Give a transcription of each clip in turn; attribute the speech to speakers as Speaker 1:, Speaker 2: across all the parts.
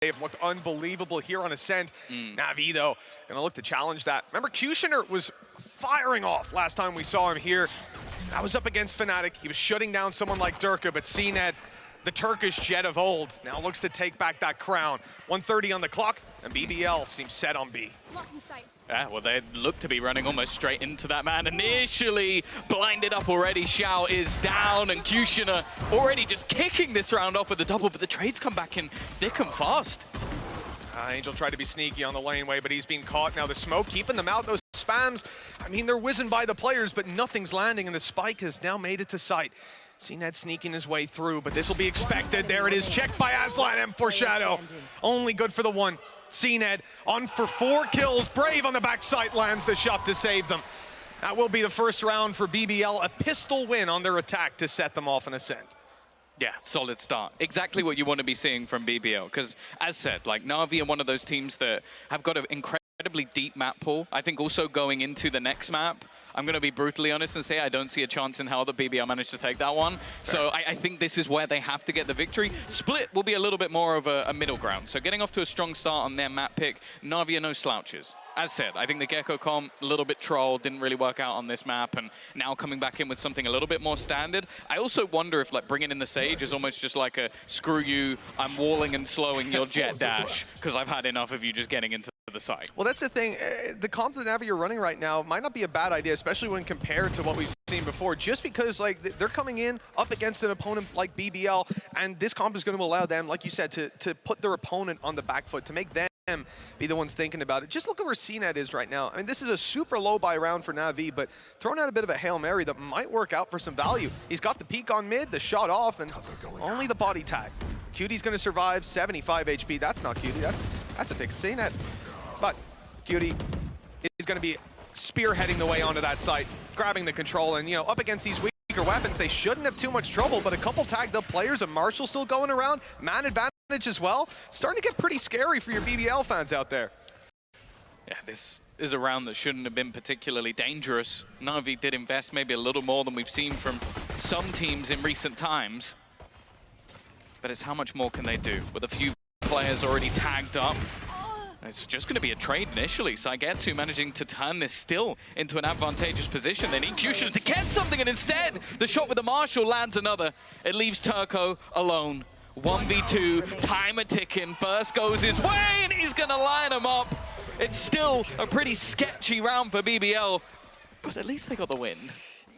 Speaker 1: They've looked unbelievable here on Ascent. Navi, though, gonna look to challenge that. Remember, QutionerX was firing off last time we saw him here. That was up against Fnatic. He was shutting down someone like Turko, but cNed, the Turkish jet of old, now looks to take back that crown. 1:30 on the clock, and BBL seems set on B.
Speaker 2: Yeah, well, they look to be running almost straight into that man. Initially blinded up already. Shao is down, and QutionerX already just kicking this round off with a double, but the trades come back in thick and fast.
Speaker 1: Angel tried to be sneaky on the laneway, but he's being caught. Now the smoke keeping them out. Those spams, I mean, they're whizzing by the players, but nothing's landing, and the spike has now made it to sight. cNed sneaking his way through, but this will be expected. There it is, checked by Aslan, M4 Shadow. Only good for the one. cNed on for 4 kills. Brave on the backside lands the shot to save them. That will be the first round for BBL. A pistol win on their attack to set them off in Ascent.
Speaker 2: Yeah, solid start. Exactly what you want to be seeing from BBL. Because, as said, like Navi are one of those teams that have got an incredibly deep map pool. I think also going into the next map, I'm going to be brutally honest and say I don't see a chance in hell that BBL managed to take that one. So I think this is where they have to get the victory. Split will be a little bit more of a middle ground. So getting off to a strong start on their map pick, Navi are no slouches. As said, I think the Gecko comp, a little bit troll, didn't really work out on this map, and now coming back in with something a little bit more standard. I also wonder if like bringing in the Sage is almost just like a screw you, I'm walling and slowing your jet dash, because I've had enough of you just getting into the site.
Speaker 1: Well, that's the thing. The comp that Navi you're running right now might not be a bad idea, especially when compared to what we've seen before, just because like they're coming in up against an opponent like BBL, and this comp is going to allow them, like you said, to put their opponent on the back foot, to make them be the ones thinking about it. Just look at where cNed is right now. I mean, this is a super low buy round for Navi, but throwing out a bit of a Hail Mary that might work out for some value. He's got the peek on mid, the shot off, and only the body tag. Cutie's going to survive, 75 HP. That's not Cutie, that's a big cNed. But Cutie is going to be spearheading the way onto that site, grabbing the control, and, you know, up against these weaker weapons, they shouldn't have too much trouble, but a couple tagged up players, a Marshall still going around, man advantage as well, starting to get pretty scary for your BBL fans out there.
Speaker 2: Yeah, this is a round that shouldn't have been particularly dangerous. Navi did invest maybe a little more than we've seen from some teams in recent times, but it's how much more can they do with a few players already tagged up. It's just going to be a trade initially. SUYGETSU managing to turn this still into an advantageous position. They need QutionerX to get something, and instead, the shot with the Marshall lands another. It leaves Turko alone. 1v2, timer ticking. First goes his way, and he's going to line him up. It's still a pretty sketchy round for BBL, but at least they got the win.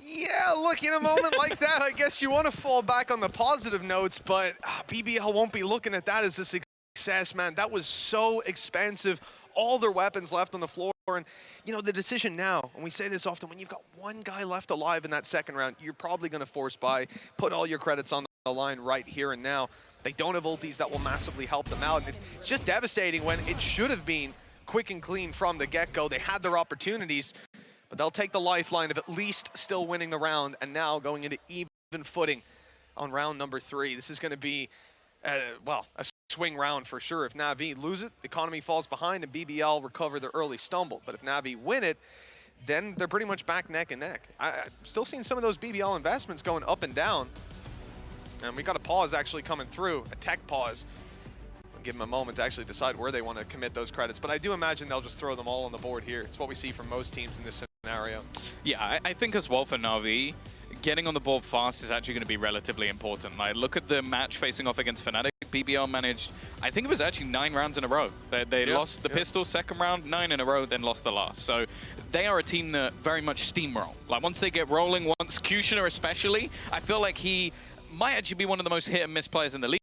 Speaker 1: Yeah, look, in a moment like that, I guess you want to fall back on the positive notes, but BBL won't be looking at that as a success, man. That was so expensive. All their weapons left on the floor. And, you know, the decision now, and we say this often, when you've got one guy left alive in that second round, you're probably going to force buy, put all your credits on the line right here and now. They don't have ultis that will massively help them out. And it's just devastating when it should have been quick and clean from the get-go. They had their opportunities, but they'll take the lifeline of at least still winning the round and now going into even footing on round number 3. This is going to be, well, a swing round for sure. If Navi lose it, the economy falls behind and BBL recover their early stumble. But if Navi win it, then they're pretty much back neck and neck. I'm still seeing some of those BBL investments going up and down. And we got a pause actually coming through, a tech pause. I'll give them a moment to actually decide where they want to commit those credits. But I do imagine they'll just throw them all on the board here. It's what we see from most teams in this scenario.
Speaker 2: Yeah, I think as well for Navi, getting on the board fast is actually going to be relatively important. Like, look at the match facing off against Fnatic. BBL managed, I think it was actually 9 rounds in a row. They lost the pistol second round, 9 in a row, then lost the last. So they are a team that very much steamroll. Like, once they get rolling, once QutionerX especially, I feel like he might actually be one of the most hit and miss players in the league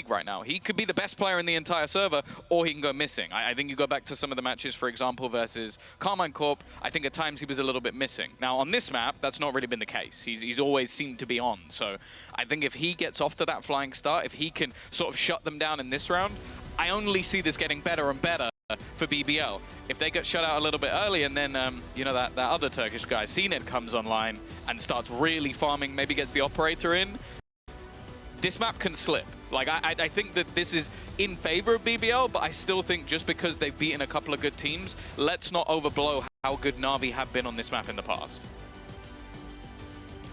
Speaker 2: right now. He could be the best player in the entire server, or he can go missing. I think you go back to some of the matches, for example, versus Carmine Corp, I think at times he was a little bit missing. Now, on this map, that's not really been the case. He's always seemed to be on. So I think if he gets off to that flying start, if he can sort of shut them down in this round, I only see this getting better and better for BBL. If they get shut out a little bit early and then, you know, that other Turkish guy, cNed, comes online and starts really farming, maybe gets the operator in, this map can slip. Like, I think that this is in favor of BBL, but I still think just because they've beaten a couple of good teams, let's not overblow how good Navi have been on this map in the past.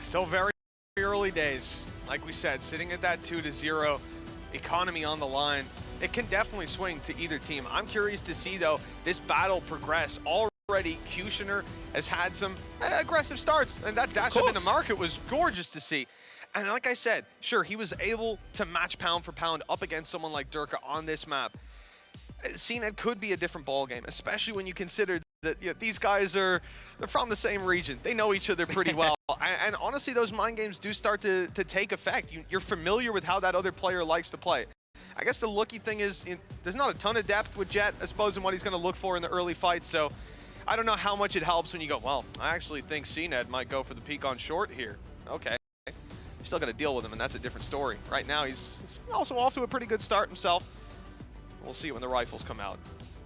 Speaker 1: Still very early days. Like we said, sitting at that 2-0, economy on the line. it can definitely swing to either team. I'm curious to see, though, this battle progress. Already, Questioner has had some aggressive starts, and that dash up in the market was gorgeous to see. And like I said, sure, he was able to match pound for pound up against someone like Turko on this map. cNed could be a different ballgame, especially when you consider that these guys they're from the same region. They know each other pretty well. And honestly, those mind games do start to take effect. You're familiar with how that other player likes to play. I guess the lucky thing is there's not a ton of depth with Jet, I suppose, in what he's going to look for in the early fights. So I don't know how much it helps when you go, well, I actually think cNed might go for the peak on short here. Okay. You still got to deal with him, and that's a different story. Right now, he's also off to a pretty good start himself. We'll see when the rifles come out.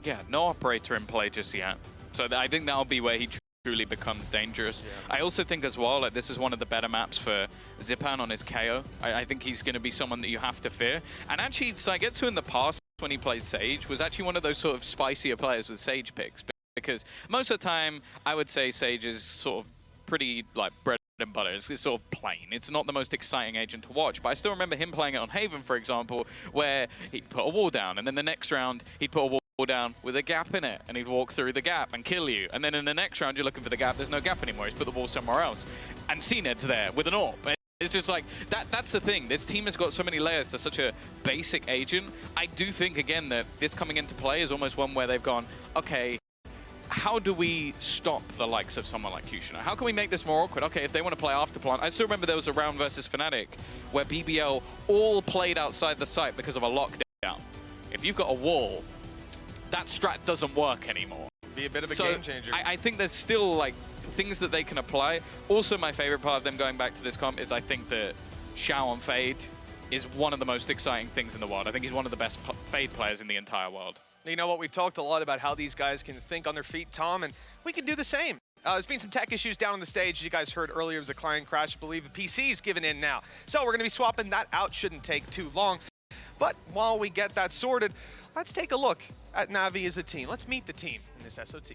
Speaker 2: Yeah, no operator in play just yet. So I think that'll be where he truly becomes dangerous. Yeah. I also think as well, like, this is one of the better maps for Zyppan on his KO. I think he's going to be someone that you have to fear. And actually, Zyppan in the past, when he played Sage, was actually one of those sort of spicier players with Sage picks. Because most of the time, I would say Sage is sort of pretty, like, bread and butter. It's sort of plain. It's not the most exciting agent to watch, but I still remember him playing it on Haven, for example, where he'd put a wall down, and then the next round he'd put a wall down with a gap in it, and he'd walk through the gap and kill you. And then in the next round you're looking for the gap, there's no gap anymore, he's put the wall somewhere else. And cNed's there with an AWP. And it's just like, that's the thing. This team has got so many layers to such a basic agent. I do think, again, that this coming into play is almost one where they've gone, okay, how do we stop the likes of someone like Questioner? How can we make this more awkward? Okay, if they want to play after plant, I still remember there was a round versus Fnatic where BBL all played outside the site because of a lockdown. If you've got a wall, that strat doesn't work anymore.
Speaker 1: Be a bit of a game changer.
Speaker 2: I think there's still like things that they can apply. Also, my favorite part of them going back to this comp is I think that Shao on Fade is one of the most exciting things in the world. I think he's one of the best Fade players in the entire world.
Speaker 1: You know what, we've talked a lot about how these guys can think on their feet, Tom, and we can do the same. There's been some tech issues down on the stage. You guys heard earlier it was a client crash. I believe the PC's given in now. So we're going to be swapping that out. Shouldn't take too long. But while we get that sorted, let's take a look at Navi as a team. Let's meet the team in this SOT.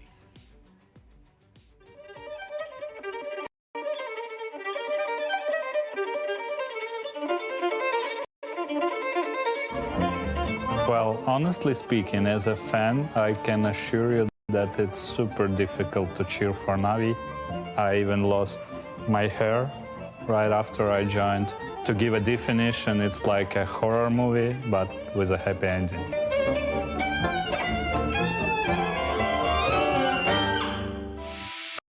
Speaker 3: Well, honestly speaking, as a fan, I can assure you that it's super difficult to cheer for Navi. I even lost my hair right after I joined. To give a definition, it's like a horror movie, but with a happy ending.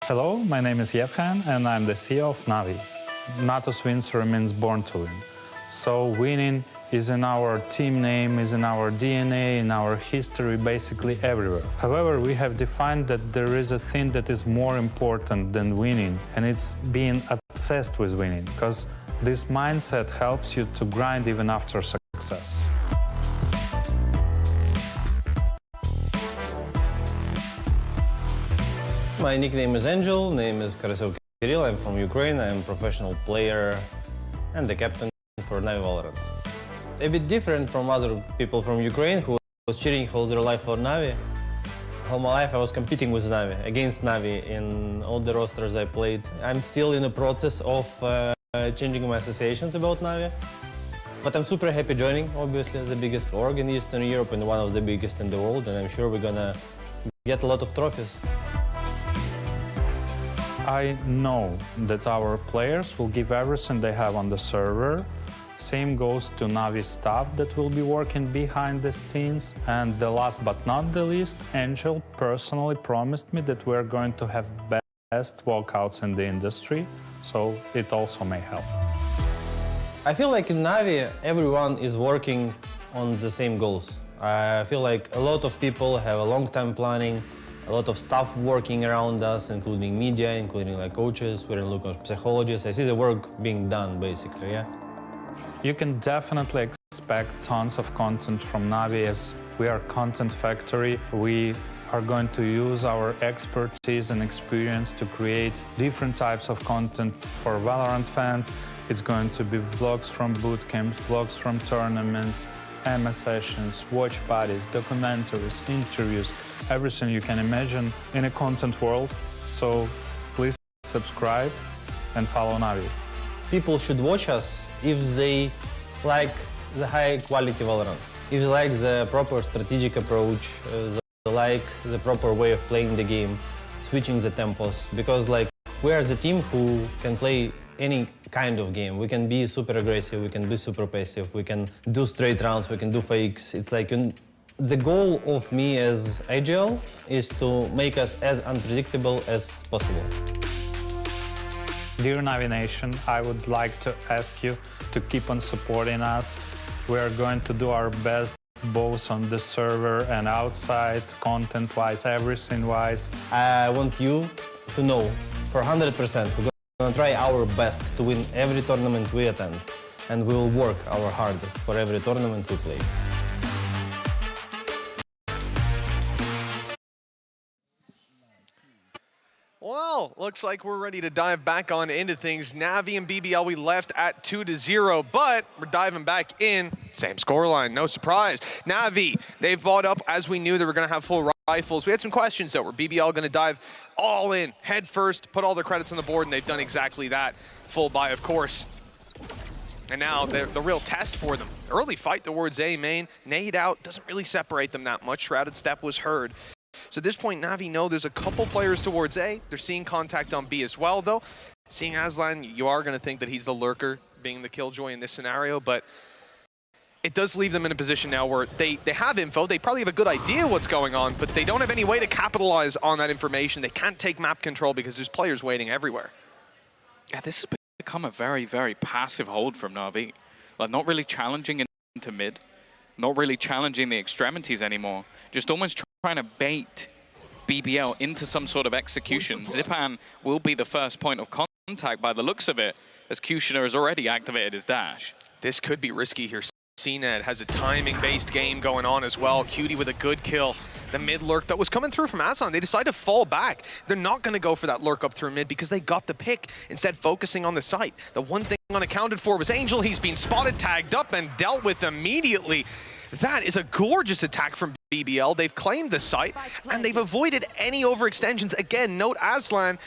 Speaker 3: Hello, my name is Yevhen, and I'm the CEO of Navi. Natus Windsor means born to win. So winning is in our team name, is in our DNA, in our history, basically everywhere. However, we have defined that there is a thing that is more important than winning, and it's being obsessed with winning, because this mindset helps you to grind even after success.
Speaker 4: My nickname is Angel, name is Kirill, I'm from Ukraine, I'm a professional player and the captain for Navi Valorant. A bit different from other people from Ukraine who was cheering all their life for Navi. All my life I was competing with Navi, against Navi in all the rosters I played. I'm still in the process of changing my associations about Navi. But I'm super happy joining, obviously, the biggest org in Eastern Europe and one of the biggest in the world, and I'm sure we're gonna get a lot of trophies.
Speaker 3: I know that our players will give everything they have on the server. Same goes to Navi staff that will be working behind the scenes. And the last but not the least, Angel personally promised me that we're going to have best walkouts in the industry, so it also may help.
Speaker 4: I feel like in Navi, everyone is working on the same goals. I feel like a lot of people have a long-term planning, a lot of stuff working around us, including media, including like coaches, we're looking at psychologists. I see the work being done, basically, yeah.
Speaker 3: You can definitely expect tons of content from Navi as we are a content factory. We are going to use our expertise and experience to create different types of content for Valorant fans. It's going to be vlogs from bootcamps, vlogs from tournaments, EMEA sessions, watch parties, documentaries, interviews, everything you can imagine in a content world. So please subscribe and follow Navi.
Speaker 4: People should watch us if they like the high quality Valorant. if they like the proper strategic approach, they like the proper way of playing the game, switching the tempos, because like we are the team who can play any kind of game. We can be super aggressive, we can be super passive, we can do straight rounds, we can do fakes. It's like the goal of me as AGL is to make us as unpredictable as possible.
Speaker 3: Dear Navi Nation, I would like to ask you to keep on supporting us. We are going to do our best both on the server and outside, content-wise, everything-wise.
Speaker 4: I want you to know for 100% we're going to try our best to win every tournament we attend, and we will work our hardest for every tournament we play.
Speaker 1: Well, looks like we're ready to dive back on into things. Navi and BBL, we left at 2-0, but we're diving back in. Same scoreline, no surprise. Navi, they've bought up as we knew they were going to have full rifles. We had some questions, though. Were BBL going to dive all in, head first, put all their credits on the board, and they've done exactly that. Full buy, of course. And now the real test for them. Early fight towards A main. Nade out, doesn't really separate them that much. Shrouded Step was heard. So at this point, Navi know there's a couple players towards A. They're seeing contact on B as well, though. Seeing Aslan, you are going to think that he's the lurker, being the killjoy in this scenario, but it does leave them in a position now where they have info. They probably have a good idea what's going on, but they don't have any way to capitalize on that information. They can't take map control because there's players waiting everywhere.
Speaker 2: Yeah, this has become a very, very passive hold from Navi. Like, not really challenging into mid, not really challenging the extremities anymore. Just almost trying to bait BBL into some sort of execution. Zyppan will be the first point of contact by the looks of it, as Questioner has already activated his dash.
Speaker 1: This could be risky here. cNed has a timing-based game going on as well. Cutie with a good kill. The mid lurk that was coming through from Aslan, they decided to fall back. They're not going to go for that lurk up through mid because they got the pick, instead focusing on the site. The one thing unaccounted for was Angel. He's been spotted, tagged up, and dealt with immediately. That is a gorgeous attack from BBL. They've claimed the site, and they've avoided any overextensions. Again, note Aslan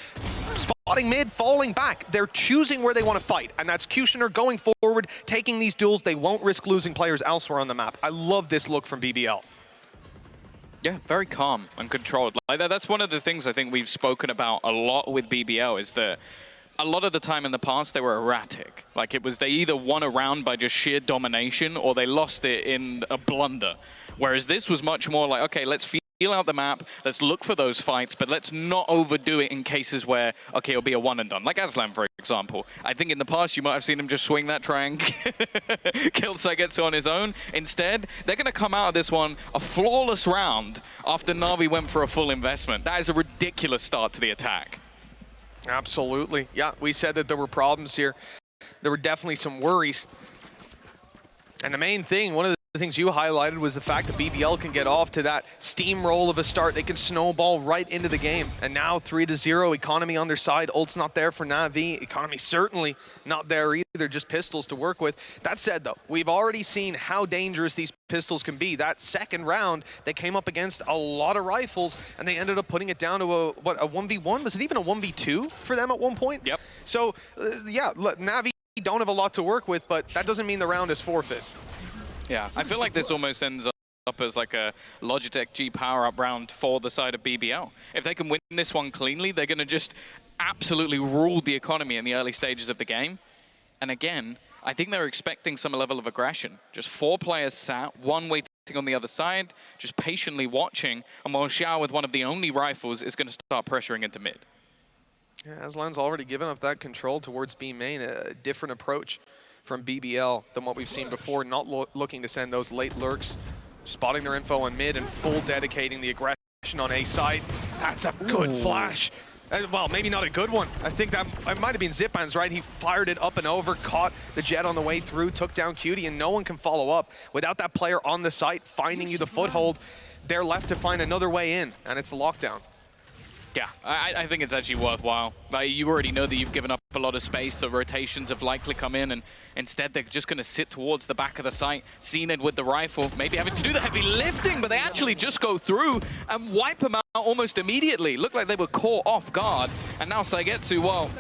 Speaker 1: spotting mid, falling back. They're choosing where they want to fight, and that's Questioner going forward, taking these duels. They won't risk losing players elsewhere on the map. I love this look from BBL.
Speaker 2: Yeah, very calm and controlled. Like that's one of the things I think we've spoken about a lot with BBL, is that a lot of the time in the past, they were erratic. Like, it was they either won a round by just sheer domination or they lost it in a blunder. Whereas this was much more like, okay, let's feel out the map, let's look for those fights, but let's not overdo it in cases where, okay, it'll be a one and done. Like Aslan, for example. I think in the past, you might have seen him just swing that triangle, kill SUYGETSU on his own. Instead, they're going to come out of this one a flawless round after Navi went for a full investment. That is a ridiculous start to the attack.
Speaker 1: Absolutely. Yeah, we said that there were problems here. There were definitely some worries. And the main thing, one of the things you highlighted, was the fact that BBL can get off to that steamroll of a start. They can snowball right into the game. And now 3-0, economy on their side. Ult's not there for Navi. Economy certainly not there either, just pistols to work with. That said, though, we've already seen how dangerous these pistols can be. That second round, they came up against a lot of rifles, and they ended up putting it down to a 1v1? Was it even a 1v2 for them at one point?
Speaker 2: Yep.
Speaker 1: So, yeah, look, Navi don't have a lot to work with, but that doesn't mean the round is forfeit.
Speaker 2: Yeah, I feel like this almost ends up as like a Logitech G power-up round for the side of BBL. If they can win this one cleanly, they're going to just absolutely rule the economy in the early stages of the game. And again, I think they're expecting some level of aggression. Just 4 players sat, 1 waiting on the other side, just patiently watching, and while Shao with one of the only rifles is going to start pressuring into mid.
Speaker 1: Yeah, Aslan's already given up that control towards B main, a different approach from BBL than what we've seen before, not looking to send those late lurks, spotting their info on mid and full dedicating the aggression on A side. That's a good flash. Well, maybe not a good one. I think that it might have been Zyppan's, right? He fired it up and over, caught the jet on the way through, took down Cutie, and no one can follow up. Without that player on the site finding you the foothold, they're left to find another way in, and it's the lockdown.
Speaker 2: Yeah, I think it's actually worthwhile. Like, you already know that you've given up a lot of space. The rotations have likely come in, and instead they're just going to sit towards the back of the site. cNed with the rifle, maybe having to do the heavy lifting, but they actually just go through and wipe them out almost immediately. Looked like they were caught off guard, and now SUYGETSU, well,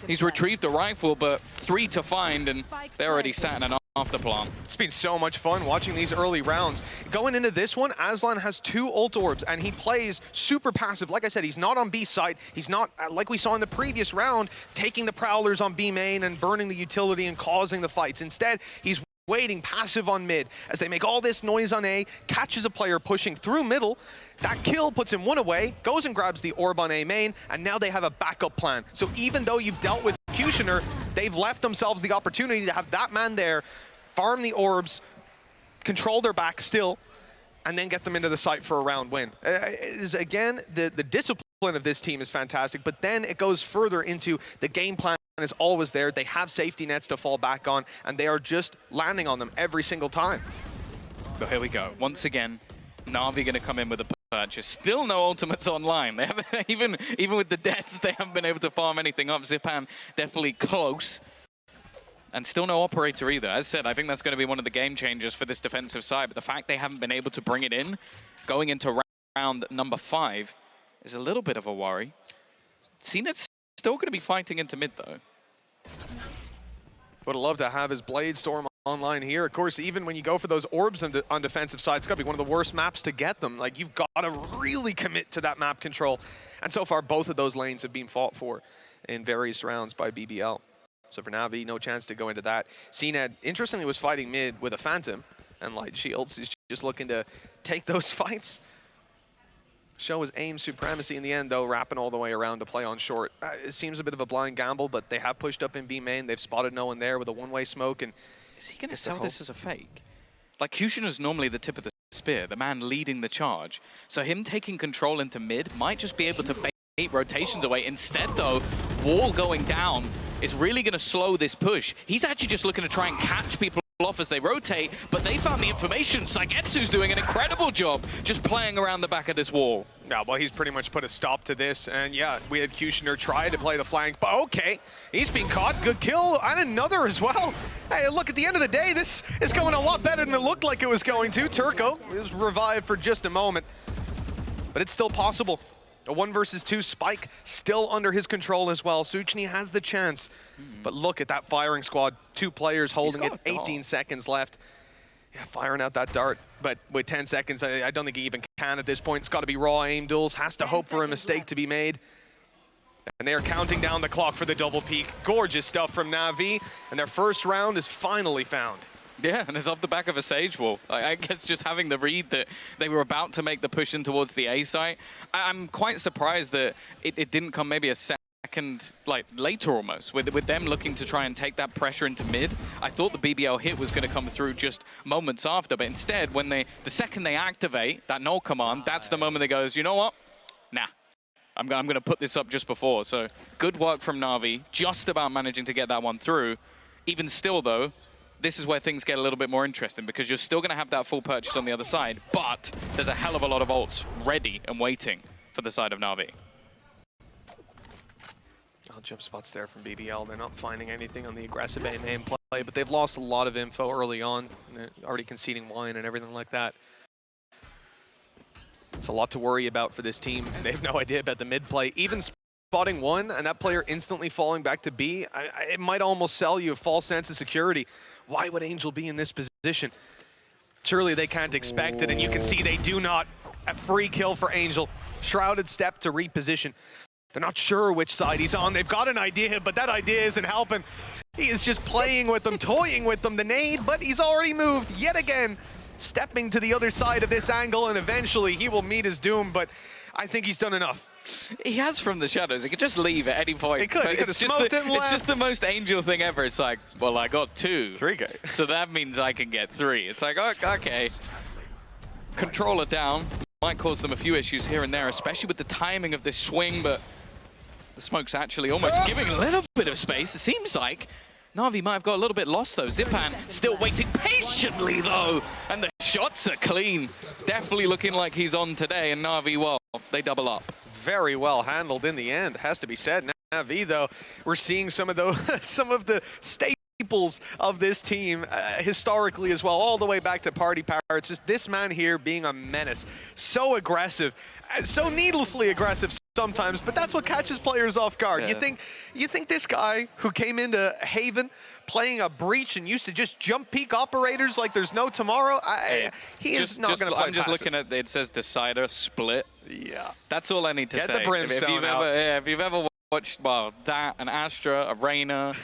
Speaker 2: he's retrieved the rifle, but 3 to find, and they're already sat in an after plant.
Speaker 1: It's been so much fun watching these early rounds. Going into this one, Aslan has 2 ult orbs, and he plays super passive. Like I said, he's not on B side. He's not, like we saw in the previous round, taking the Prowlers on B main and burning the utility and causing the fights. Instead, he's waiting passive on mid as they make all this noise on A, catches a player pushing through middle. That kill puts him 1 away, goes and grabs the orb on A main, and now they have a backup plan. So even though you've dealt with Questioner, they've left themselves the opportunity to have that man there, farm the orbs, control their back still, and then get them into the site for a round win. Again, the discipline of this team is fantastic, but then it goes further into the game plan is always there. They have safety nets to fall back on, and they are just landing on them every single time.
Speaker 2: But here we go. Once again, Navi going to come in with a purchase. Still no ultimates online. They haven't even with the deaths, they haven't been able to farm anything up. Zyppan definitely close. And still no operator either. As said, I think that's going to be one of the game changers for this defensive side. But the fact they haven't been able to bring it in, going into round number 5, is a little bit of a worry. cNed's still going to be fighting into mid, though.
Speaker 1: Would love to have his Blade Storm online here. Of course, even when you go for those orbs on defensive side, it's got to be one of the worst maps to get them. Like, you've got to really commit to that map control. And so far, both of those lanes have been fought for in various rounds by BBL. So for Navi, no chance to go into that. cNed, interestingly, was fighting mid with a Phantom and light shields. He's just looking to take those fights. Shao was aim supremacy in the end, though, wrapping all the way around to play on short. It seems a bit of a blind gamble, but they have pushed up in B main. They've spotted no one there with a one-way smoke. And
Speaker 2: is he going to sell this as a fake? Like, Qutioner's normally the tip of the spear, the man leading the charge. So him taking control into mid might just be able to bait rotations away. Instead, though, wall going down is really going to slow this push. He's actually just looking to try and catch people off as they rotate, but they found the information. SUYGETSU's doing an incredible job just playing around the back of this wall.
Speaker 1: Yeah, well, he's pretty much put a stop to this. And yeah, we had Questioner try to play the flank, but okay, he's been caught. Good kill, and another as well. Hey, look, at the end of the day, this is going a lot better than it looked like it was going to. Turko was revived for just a moment, but it's still possible. A 1 versus 2 spike still under his control as well. SUYGETSU has the chance, but look at that firing squad. 2 players holding it, 18 seconds left. Yeah, firing out that dart, but with 10 seconds, I don't think he even can at this point. It's got to be raw aim duels, has to hope for a mistake to be made. And they are counting down the clock for the double peak. Gorgeous stuff from Navi, and their first round is finally found.
Speaker 2: Yeah, and it's off the back of a Sage Wall. I guess just having the read that they were about to make the push in towards the A site. I'm quite surprised that it didn't come maybe a second, like, later almost, with them looking to try and take that pressure into mid. I thought the BBL hit was going to come through just moments after, but instead, when the second they activate that null command, that's the moment they goes, you know what? Nah. I'm going to put this up just before. So good work from Navi, just about managing to get that one through. Even still, though, this is where things get a little bit more interesting, because you're still going to have that full purchase on the other side, but there's a hell of a lot of ults ready and waiting for the side of Navi.
Speaker 1: Oh, jump spots there from BBL. They're not finding anything on the aggressive A main play, but they've lost a lot of info early on, already conceding wine and everything like that. It's a lot to worry about for this team. They have no idea about the mid play. Even spotting one and that player instantly falling back to B, it might almost sell you a false sense of security. Why would Angel be in this position? Surely they can't expect it, and you can see they do not. A free kill for Angel. Shrouded step to reposition. They're not sure which side he's on. They've got an idea, but that idea isn't helping. He is just playing with them, toying with them, the nade, but he's already moved yet again, stepping to the other side of this angle, and eventually he will meet his doom, but I think he's done enough.
Speaker 2: He has from the shadows. He could just leave at any point.
Speaker 1: He could have smoked it and left.
Speaker 2: It's just the most Angel thing ever. It's like, well, I got 2.
Speaker 1: 3 guys.
Speaker 2: So that means I can get 3. It's like, okay. Controller down. Might cause them a few issues here and there, especially with the timing of this swing, but the smoke's actually almost giving a little bit of space, it seems like. Navi might have got a little bit lost, though. Zyppan still waiting patiently, though. And the shots are clean. Definitely looking like he's on today. And Navi, well, they double up.
Speaker 1: Very well handled in the end, has to be said. Navi, though, we're seeing some of the staples of this team historically as well, all the way back to Party Power. It's just this man here being a menace. So aggressive, so needlessly aggressive sometimes, but that's what catches players off guard.
Speaker 2: Yeah.
Speaker 1: You think this guy who came into Haven playing a breach and used to just jump peak operators like there's no tomorrow, he is not going to play
Speaker 2: I'm just
Speaker 1: passive.
Speaker 2: looking at it says decider split.
Speaker 1: Yeah.
Speaker 2: That's all I need to say.
Speaker 1: Get the brimstone out.
Speaker 2: If you've ever watched, well, that, an Astra, a Reyna,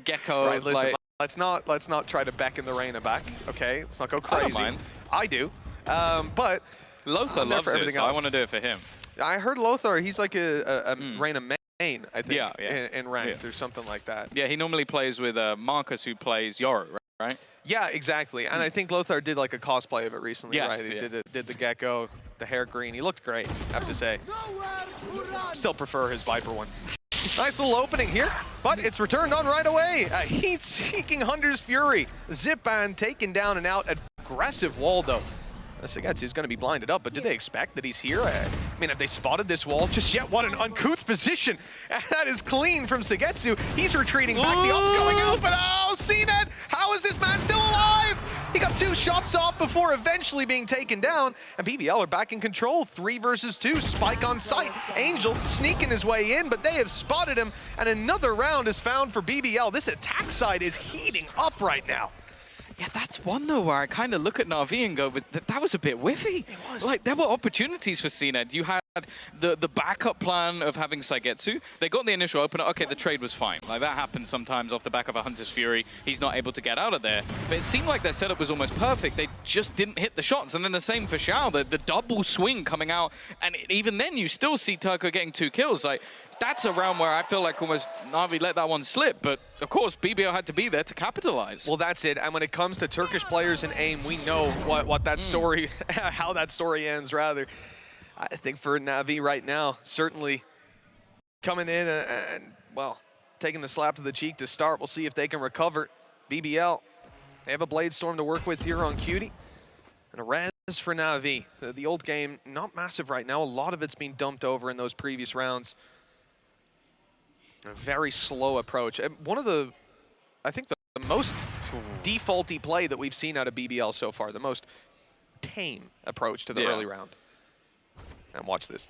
Speaker 2: Gecko.
Speaker 1: Right, listen,
Speaker 2: like,
Speaker 1: let's not try to beckon the Reyna back, okay? Let's not go
Speaker 2: I don't
Speaker 1: crazy.
Speaker 2: mind.
Speaker 1: I do. But
Speaker 2: Lothar
Speaker 1: I'm there
Speaker 2: loves
Speaker 1: for
Speaker 2: it,
Speaker 1: everything
Speaker 2: so I
Speaker 1: else.
Speaker 2: want to do it for him.
Speaker 1: I heard Lothar, he's like a Reyna main, I think,
Speaker 2: Yeah, yeah.
Speaker 1: in ranked or something like that.
Speaker 2: Yeah, he normally plays with Marcus, who plays Yoru, right?
Speaker 1: Yeah, exactly. And I think Lothar did like a cosplay of it recently,
Speaker 2: Yes,
Speaker 1: right? He
Speaker 2: yeah.
Speaker 1: did the gecko, the hair green. He looked great, I have to say. Still prefer his Viper one. Nice little opening here, but it's returned on right away. A heat-seeking Hunter's Fury. Zyppan taken down and out. Aggressive wall, though. SUYGETSU is going to be blinded up, but did they expect that he's here? I mean, have they spotted this wall just yet? What an uncouth position. That is clean from SUYGETSU. He's retreating back. The up's going out, but oh, cNed! How is this man still alive? He got 2 shots off before eventually being taken down, and BBL are back in control. 3 versus 2, Spike on site. Angel sneaking his way in, but they have spotted him, and another round is found for BBL. This attack side is heating up right now.
Speaker 2: Yeah, that's one, though, where I kind of look at Navi and go, but that was a bit whiffy.
Speaker 1: It was.
Speaker 2: Like, there were opportunities for cNed. You had the backup plan of having SUYGETSU. They got the initial opener. Okay, the trade was fine. Like, that happens sometimes off the back of a Hunter's Fury. He's not able to get out of there. But it seemed like their setup was almost perfect. They just didn't hit the shots. And then the same for Shao, the double swing coming out. And even then, you still see Turko getting 2 kills. Like, that's a round where I feel like almost Navi let that one slip. But, of course, BBL had to be there to capitalize.
Speaker 1: Well, that's it. And when it comes to Turkish players in AIM, we know what that story, how that story ends, rather. I think for Navi right now, certainly coming in and, well, taking the slap to the cheek to start. We'll see if they can recover. BBL, they have a Blade Storm to work with here on Cutie. And a res for Navi. The old game, not massive right now. A lot of it's been dumped over in those previous rounds. A very slow approach. And one of the, I think the most defaulty play that we've seen out of BBL so far. The most tame approach to the early round. And watch this.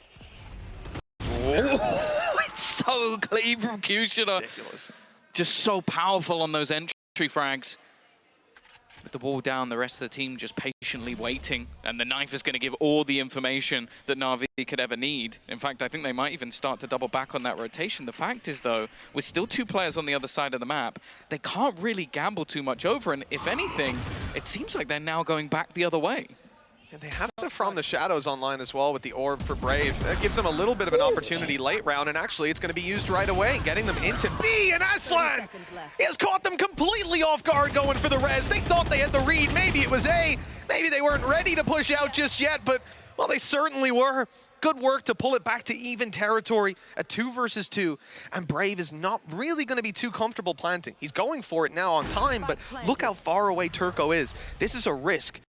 Speaker 2: Oh, it's so clean from QutionerX.
Speaker 1: Ridiculous.
Speaker 2: Just so powerful on those entry frags. With the wall down, the rest of the team just patiently waiting. And the knife is going to give all the information that Navi could ever need. In fact, I think they might even start to double back on that rotation. The fact is, though, with still 2 players on the other side of the map, they can't really gamble too much over. And if anything, it seems like they're now going back the other way.
Speaker 1: And they have the From the Shadows online as well with the Orb for Brave. That gives them a little bit of an opportunity late round, and actually it's going to be used right away, getting them into B. And Aslan, he has caught them completely off guard going for the res. They thought they had the read. Maybe it was A. Maybe they weren't ready to push out just yet, but, well, they certainly were. Good work to pull it back to even territory at 2 versus 2. And Brave is not really going to be too comfortable planting. He's going for it now on time, but look how far away Turko is. This is a risk.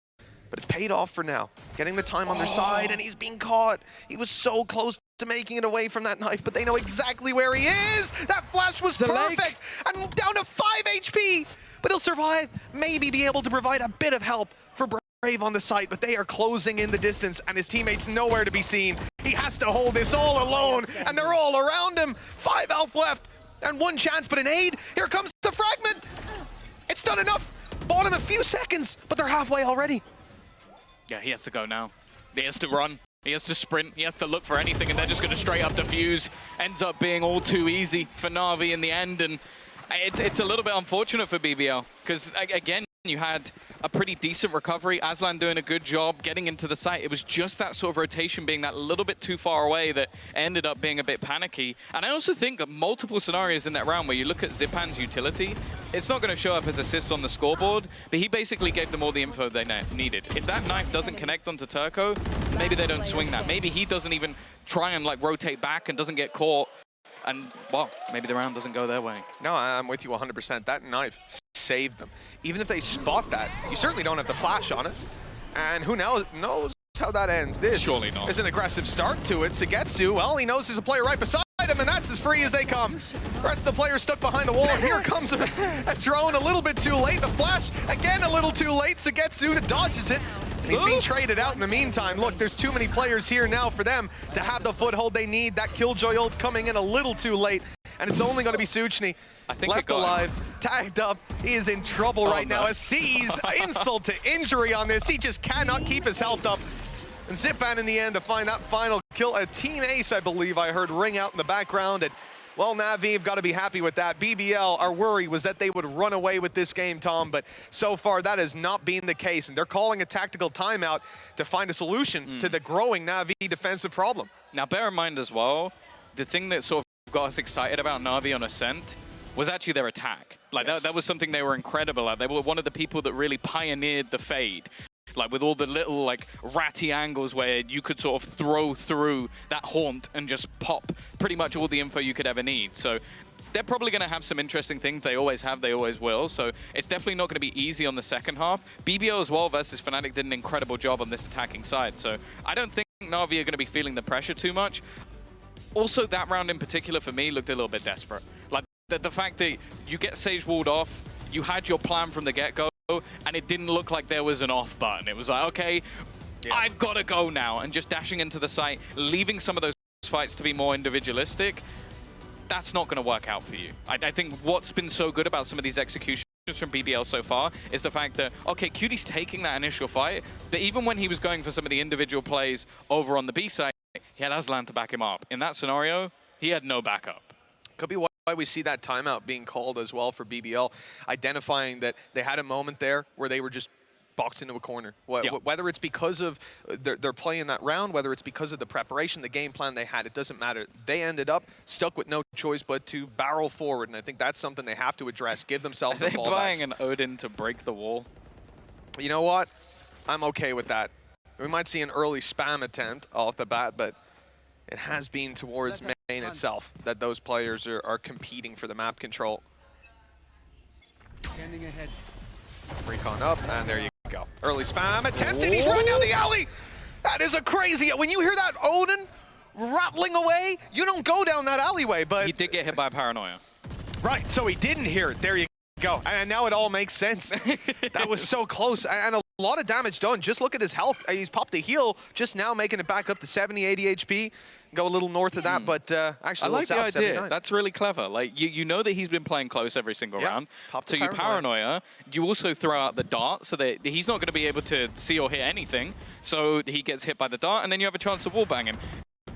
Speaker 1: But it's paid off for now. Getting the time on their side, and he's being caught. He was so close to making it away from that knife, but they know exactly where he is. That flash was perfect. And down to 5 HP. But he'll survive. Maybe be able to provide a bit of help for Brave on the site, but they are closing in the distance, and his teammates nowhere to be seen. He has to hold this all alone, and they're all around him. 5 health left, and 1 chance, but an aid. Here comes the fragment. It's done enough. Bought him a few seconds, but they're halfway already.
Speaker 2: Yeah, he has to go now. He has to run. He has to sprint. He has to look for anything, and they're just going to straight up defuse. Ends up being all too easy for Navi in the end, and it's a little bit unfortunate for BBL, because, again, you had a pretty decent recovery. Aslan doing a good job getting into the site. It was just that sort of rotation being that little bit too far away that ended up being a bit panicky. And I also think multiple scenarios in that round where you look at Zyppan's utility, it's not going to show up as assists on the scoreboard, but he basically gave them all the info they needed. If that knife doesn't connect onto Turko, maybe they don't swing that. Maybe he doesn't even try and like rotate back and doesn't get caught. And, well, maybe the round doesn't go their way.
Speaker 1: No, I'm with you 100%. That knife saved them. Even if they spot that, you certainly don't have the flash on it. And who knows how that ends. This
Speaker 2: Surely not.
Speaker 1: is an aggressive start to it. SUYGETSU, well, he knows there's a player right beside him, and that's as free as they come. The rest of the players stuck behind the wall, and here comes a drone a little bit too late. The flash, again, a little too late. SUYGETSU dodges it. He's being traded out in the meantime. Look, there's too many players here now for them to have the foothold they need. That Killjoy ult coming in a little too late, and it's only going to be SUYGETSU left alive, tagged up. He is in trouble right now as sees insult to injury on this. He just cannot keep his health up. And Zyppan in the end to find that final kill. A team ace, I believe I heard ring out in the background. And well, Navi have got to be happy with that. BBL, our worry was that they would run away with this game, Tom, but so far that has not been the case. And they're calling a tactical timeout to find a solution to the growing Navi defensive problem.
Speaker 2: Now, bear in mind as well, the thing that sort of got us excited about Navi on Ascent was actually their attack. Like, that was something they were incredible at. They were one of the people that really pioneered the fade. Like, with all the little, like, ratty angles where you could sort of throw through that haunt and just pop pretty much all the info you could ever need. So they're probably going to have some interesting things. They always have, they always will. So it's definitely not going to be easy on the second half. BBL as well versus Fnatic did an incredible job on this attacking side. So I don't think Navi are going to be feeling the pressure too much. Also, that round in particular for me looked a little bit desperate. Like, the fact that you get Sage walled off, you had your plan from the get-go, and it didn't look like there was an off button. It was like, okay, I've got to go now, and just dashing into the site, leaving some of those fights to be more individualistic, that's not going to work out for you. I think what's been so good about some of these executions from BBL so far is the fact that, okay, Cutie's taking that initial fight, but even when he was going for some of the individual plays over on the B side, he had Aslan to back him up. In that scenario, he had no backup.
Speaker 1: Could be why we see that timeout being called as well for BBL, identifying that they had a moment there where they were just boxed into a corner. Whether it's because of they're playing that round, whether it's because of the preparation, the game plan they had, it doesn't matter. They ended up stuck with no choice but to barrel forward, and I think that's something they have to address, give themselves a fallback. Are they
Speaker 2: buying an Odin to break the wall?
Speaker 1: You know what? I'm okay with that. We might see an early spam attempt off the bat, but it has been towards main itself that those players are competing for the map control.
Speaker 5: Standing ahead.
Speaker 1: Recon up, and there you go. Early spam attempt, and he's running down the alley! That is a crazy... When you hear that Odin rattling away, you don't go down that alleyway, but...
Speaker 2: He did get hit by Paranoia.
Speaker 1: Right, so he didn't hear it. There you go. And now it all makes sense. That was so close, and a lot of damage done. Just look at his health. He's popped a heal, just now making it back up to 70, 80 HP. Go a little north of that, but actually
Speaker 2: I like the idea.
Speaker 1: 79.
Speaker 2: That's really clever. Like, you know that he's been playing close every single round. So you Paranoia. You also throw out the dart so that he's not going to be able to see or hear anything. So he gets hit by the dart, and then you have a chance to wallbang him.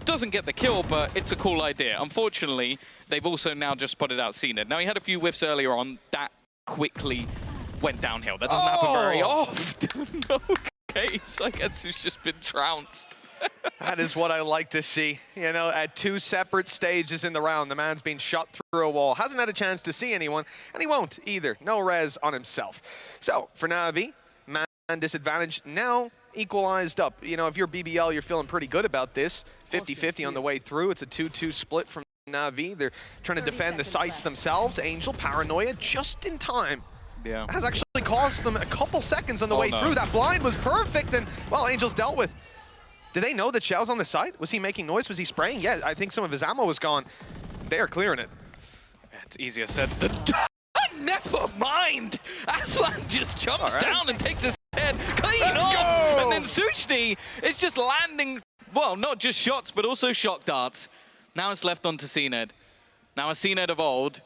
Speaker 2: Doesn't get the kill, but it's a cool idea. Unfortunately, they've also now just spotted out cNed. Now, he had a few whiffs earlier on. That quickly went downhill. That doesn't happen very often. Okay, SUYGETSU's just been trounced.
Speaker 1: That is what I like to see. You know, at two separate stages in the round, the man's been shot through a wall. Hasn't had a chance to see anyone, and he won't either. No res on himself. So, for Navi, man disadvantage now equalized up. You know, if you're BBL, you're feeling pretty good about this. 50-50 on the way through. It's a 2-2 split from Navi. They're trying to defend the sites themselves. Angel, Paranoia, just in time.
Speaker 2: Yeah.
Speaker 1: Has actually cost them a couple seconds on the way through. That blind was perfect, and, well, Angel's dealt with. Did they know that Shao's on the site? Was he making noise? Was he spraying? Yeah, I think some of his ammo was gone. They are clearing it.
Speaker 2: It's easier said than done. Never mind. Aslan just jumps down and takes his head clean off. And then SUYGETSU is just landing, well, not just shots, but also shock darts. Now it's left on to cNed. Now a cNed of old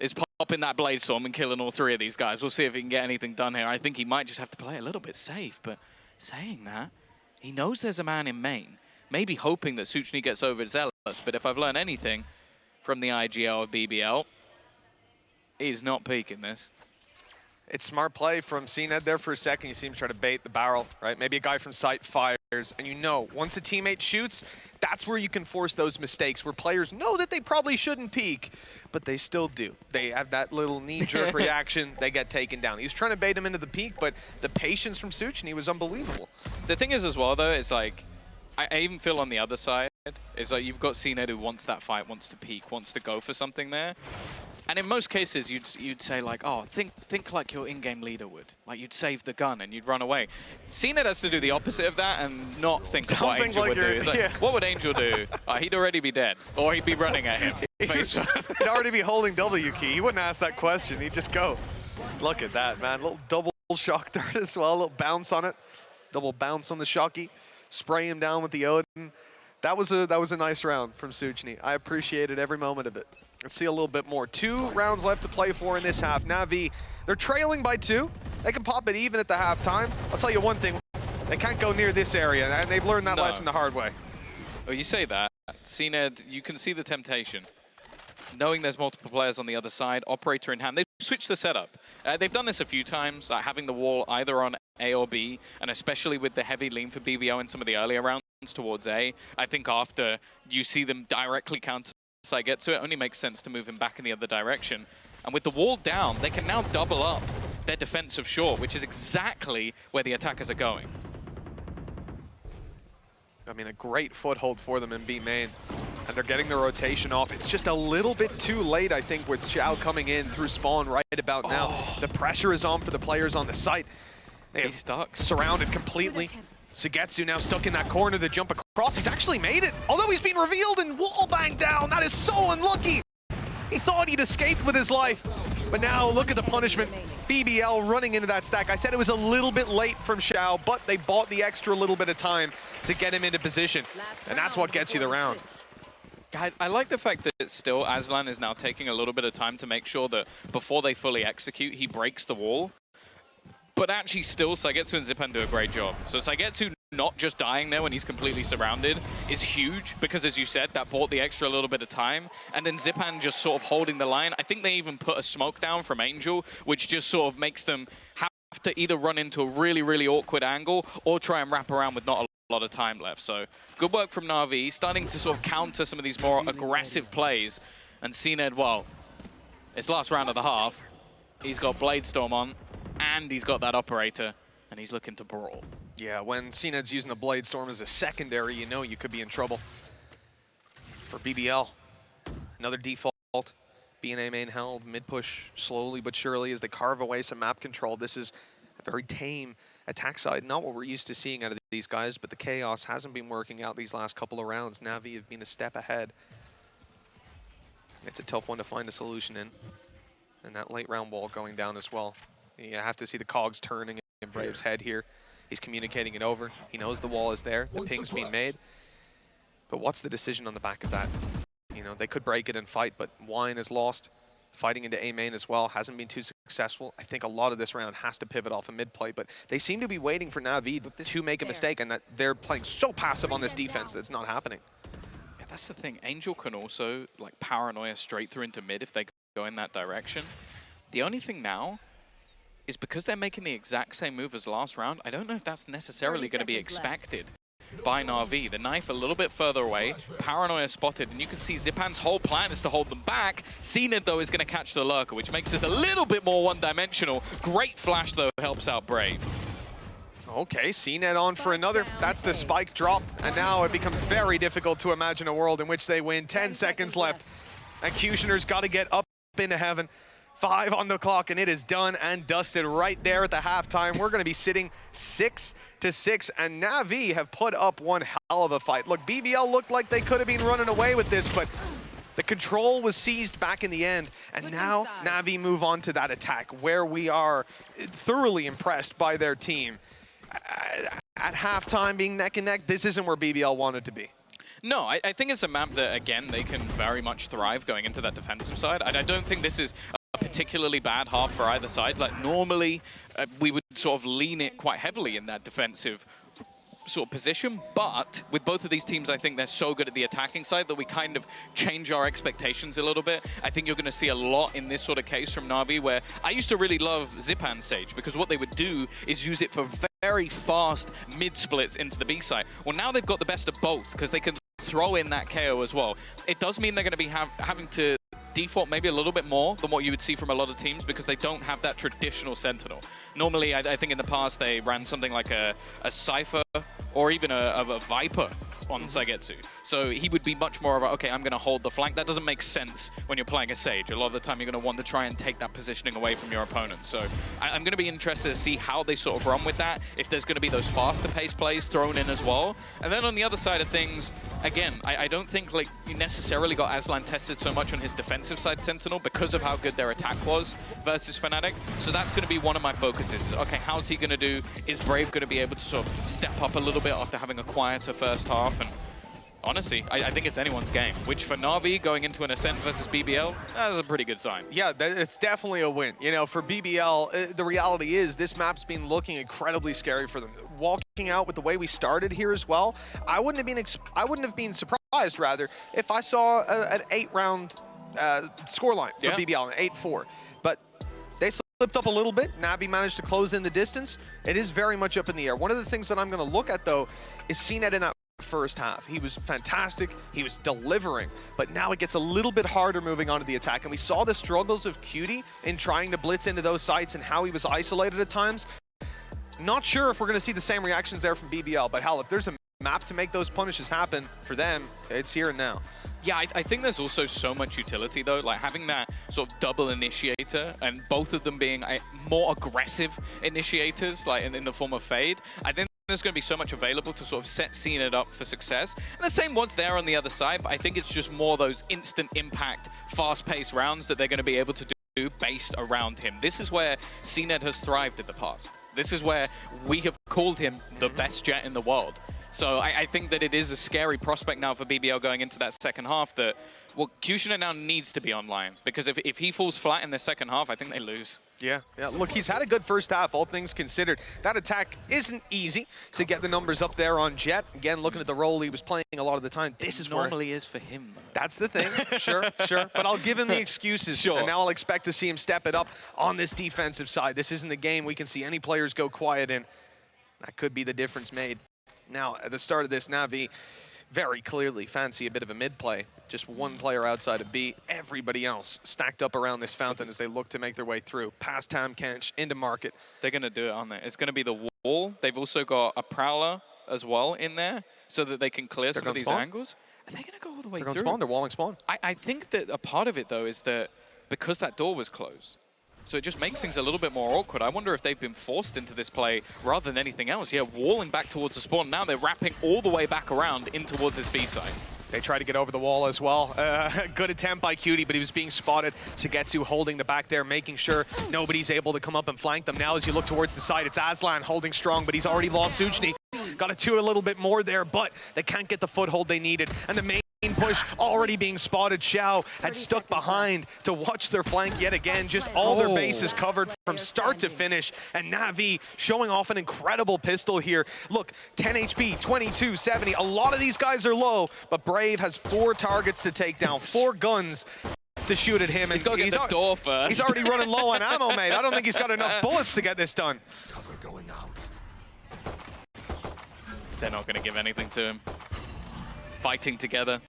Speaker 2: is popping that Blade Storm and killing all three of these guys. We'll see if he can get anything done here. I think he might just have to play a little bit safe, but saying that, he knows there's a man in main, maybe hoping that SUYGETSU gets over Zealous, but if I've learned anything from the IGL of BBL, he's not peaking this.
Speaker 1: It's smart play from cNed there for a second. You see him try to bait the barrel, right? Maybe a guy from site fires, and you know, once a teammate shoots, that's where you can force those mistakes, where players know that they probably shouldn't peek, but they still do. They have that little knee-jerk reaction, they get taken down. He was trying to bait him into the peek, but the patience from SUYGETSU was unbelievable.
Speaker 2: The thing is as well, though, it's like, I even feel on the other side, it's like you've got cNed who wants that fight, wants to peek, wants to go for something there. And in most cases, you'd say like, oh, think like your in-game leader would. Like you'd save the gun and you'd run away. cNed has to do the opposite of that and not think of what Angel would do. It's like, what would Angel do? He'd already be dead, or he'd be running at him.
Speaker 1: He'd already be holding W key. He wouldn't ask that question. He'd just go. Look at that, man. Little double shock dart as well. A little bounce on it. Double bounce on the Shocky, spray him down with the Odin. That was a nice round from SUYGETSU. I appreciated every moment of it. Let's see a little bit more. 2 rounds left to play for in this half. Navi, they're trailing by 2. They can pop it even at the halftime. I'll tell you one thing, they can't go near this area, and they've learned that lesson the hard way.
Speaker 2: Oh, you say that. cNed, you can see the temptation. Knowing there's multiple players on the other side, operator in hand, they've switched the setup. They've done this a few times, having the wall either on A or B, and especially with the heavy lean for BBL in some of the earlier rounds towards A. I think after you see them directly counter SUYGETSU, it only makes sense to move him back in the other direction. And with the wall down, they can now double up their defense of short, which is exactly where the attackers are going.
Speaker 1: I mean, a great foothold for them in B main. And they're getting the rotation off. It's just a little bit too late, I think, with Shao coming in through spawn right about now. The pressure is on for the players on the site.
Speaker 2: He's stuck.
Speaker 1: Surrounded completely. SUYGETSU now stuck in that corner to jump across. He's actually made it, although he's been revealed and wall banged down. That is so unlucky. He thought he'd escaped with his life, but now look at the punishment. BBL running into that stack. I said it was a little bit late from Shao, but they bought the extra little bit of time to get him into position, and that's what gets you the round.
Speaker 2: I like the fact that still Aslan is now taking a little bit of time to make sure that before they fully execute, he breaks the wall. But actually still, SUYGETSU and Zyppan do a great job. So SUYGETSU not just dying there when he's completely surrounded is huge, because as you said, that bought the extra little bit of time. And then Zyppan just sort of holding the line. I think they even put a smoke down from Angel, which just sort of makes them have to either run into a really, really awkward angle or try and wrap around with not a lot of time left. So good work from Navi, starting to sort of counter some of these more aggressive plays. And cNed, well, it's last round of the half. He's got Blade Storm on, and he's got that operator, and he's looking to brawl.
Speaker 1: Yeah, when cNed's using the Blade Storm as a secondary, you know you could be in trouble. For BBL, another default. B&A main held, mid-push slowly but surely as they carve away some map control. This is a very tame attack side, not what we're used to seeing out of these guys, but the chaos hasn't been working out these last couple of rounds. Navi have been a step ahead. It's a tough one to find a solution in. And that late round wall going down as well. You have to see the cogs turning in Brave's head here. He's communicating it over. He knows the wall is there. The ping's being made. But what's the decision on the back of that? You know, they could break it and fight, but Wine is lost. Fighting into A main as well hasn't been too successful. I think a lot of this round has to pivot off a mid play, but they seem to be waiting for Navi to make a mistake, and that they're playing so passive on this defense that it's not happening.
Speaker 2: Yeah, that's the thing. Angel can also like paranoia straight through into mid if they go in that direction. The only thing now is because they're making the exact same move as last round, I don't know if that's necessarily going to be expected by Navi. The knife a little bit further away, paranoia spotted, and you can see Zyppan's whole plan is to hold them back. cNed, though, is going to catch the lurker, which makes this a little bit more one-dimensional. Great flash, though, helps out Brave.
Speaker 1: Okay, cNed on for another. That's the spike dropped, and now it becomes very difficult to imagine a world in which they win. 10 seconds left, and Qutioner's got to get up into heaven. 5 on the clock, and it is done and dusted right there at the halftime. We're going to be sitting 6-6, and Navi have put up one hell of a fight. Look, BBL looked like they could have been running away with this, but the control was seized back in the end, and now Navi move on to that attack, where we are thoroughly impressed by their team. At halftime, being neck and neck, this isn't where BBL wanted to be.
Speaker 2: No, I think it's a map that, again, they can very much thrive going into that defensive side. I don't think this is a particularly bad half for either side. Like, normally, we would sort of lean it quite heavily in that defensive sort of position, but with both of these teams, I think they're so good at the attacking side that we kind of change our expectations a little bit. I think you're going to see a lot in this sort of case from Navi, where I used to really love Zyppan Sage, because what they would do is use it for very fast mid-splits into the B side. Well, now they've got the best of both, because they can throw in that KO as well. It does mean they're going to be having to default maybe a little bit more than what you would see from a lot of teams, because they don't have that traditional Sentinel. Normally, I think in the past they ran something like a Cypher or even a Viper on SUYGETSU. So he would be much more of a, okay, I'm going to hold the flank. That doesn't make sense when you're playing a Sage. A lot of the time you're going to want to try and take that positioning away from your opponent. So I'm going to be interested to see how they sort of run with that, if there's going to be those faster paced plays thrown in as well. And then on the other side of things, again, I don't think like you necessarily got Aslan tested so much on his defensive side Sentinel because of how good their attack was versus Fnatic. So that's going to be one of my focuses. Okay, how's he going to do? Is Brave going to be able to sort of step up a little bit after having a quieter first half? And honestly, I think it's anyone's game, which for Navi going into an Ascent versus BBL, that's a pretty good sign.
Speaker 1: Yeah, it's definitely a win. You know, for BBL, the reality is this map's been looking incredibly scary for them. Walking out with the way we started here as well, I wouldn't have been surprised rather if I saw an 8-round scoreline for BBL, an 8-4. But they slipped up a little bit. Navi managed to close in the distance. It is very much up in the air. One of the things that I'm going to look at though is cNed in that first half. He was fantastic, he was delivering, but now it gets a little bit harder moving on to the attack, and we saw the struggles of Cutie in trying to blitz into those sites and how he was isolated at times. Not sure if we're going to see the same reactions there from BBL, but hell, if there's a map to make those punishes happen for them, it's here and now.
Speaker 2: Yeah, I think there's also so much utility though, like having that sort of double initiator and both of them being more aggressive initiators, like in the form of Fade. I think there's going to be so much available to sort of set cNed up for success. And the same one's there on the other side, but I think it's just more those instant impact, fast-paced rounds that they're going to be able to do based around him. This is where cNed has thrived in the past. This is where we have called him the best Jet in the world. So I think that it is a scary prospect now for BBL going into that second half that, well, QutionerX now needs to be online, because if he falls flat in the second half, I think they lose.
Speaker 1: Yeah, look, he's had a good first half, all things considered. That attack isn't easy to get the numbers up there on Jet. Again, looking at the role he was playing a lot of the time, this is
Speaker 2: normally is for him, though.
Speaker 1: That's the thing, sure. But I'll give him the excuses,
Speaker 2: sure.
Speaker 1: And now I'll expect to see him step it up on this defensive side. This isn't the game we can see any players go quiet in. That could be the difference made. Now, at the start of this, Navi very clearly fancy a bit of a mid play. Just one player outside of B, everybody else stacked up around this fountain as they look to make their way through. Past Tam Kench, into market.
Speaker 2: They're going to do it, aren't they? It's going to be the wall. They've also got a Prowler as well in there so that they can clear some of these angles. Are they going to go all the way through?
Speaker 1: They're going to spawn, they're walling spawn.
Speaker 2: I think that a part of it, though, is that because that door was closed, so it just makes things a little bit more awkward. I wonder if they've been forced into this play rather than anything else. Yeah, walling back towards the spawn. Now they're wrapping all the way back around in towards his B side.
Speaker 1: They try to get over the wall as well. Good attempt by Cutie, but he was being spotted. SUYGETSU holding the back there, making sure nobody's able to come up and flank them. Now as you look towards the side, it's Aslan holding strong, but he's already lost SUYGETSU. Got to do a little bit more there, but they can't get the foothold they needed. And the main push already being spotted. Shao had stuck behind to watch their flank yet again. Just all their bases covered from start to finish. And Navi showing off an incredible pistol here. Look, 10 HP, 2270. A lot of these guys are low, but Brave has 4 targets to take down, 4 guns to shoot at him.
Speaker 2: He's got to get the door first.
Speaker 1: He's already running low on ammo, mate. I don't think he's got enough bullets to get this done.
Speaker 5: Cover going out.
Speaker 2: They're not going to give anything to him. Fighting together.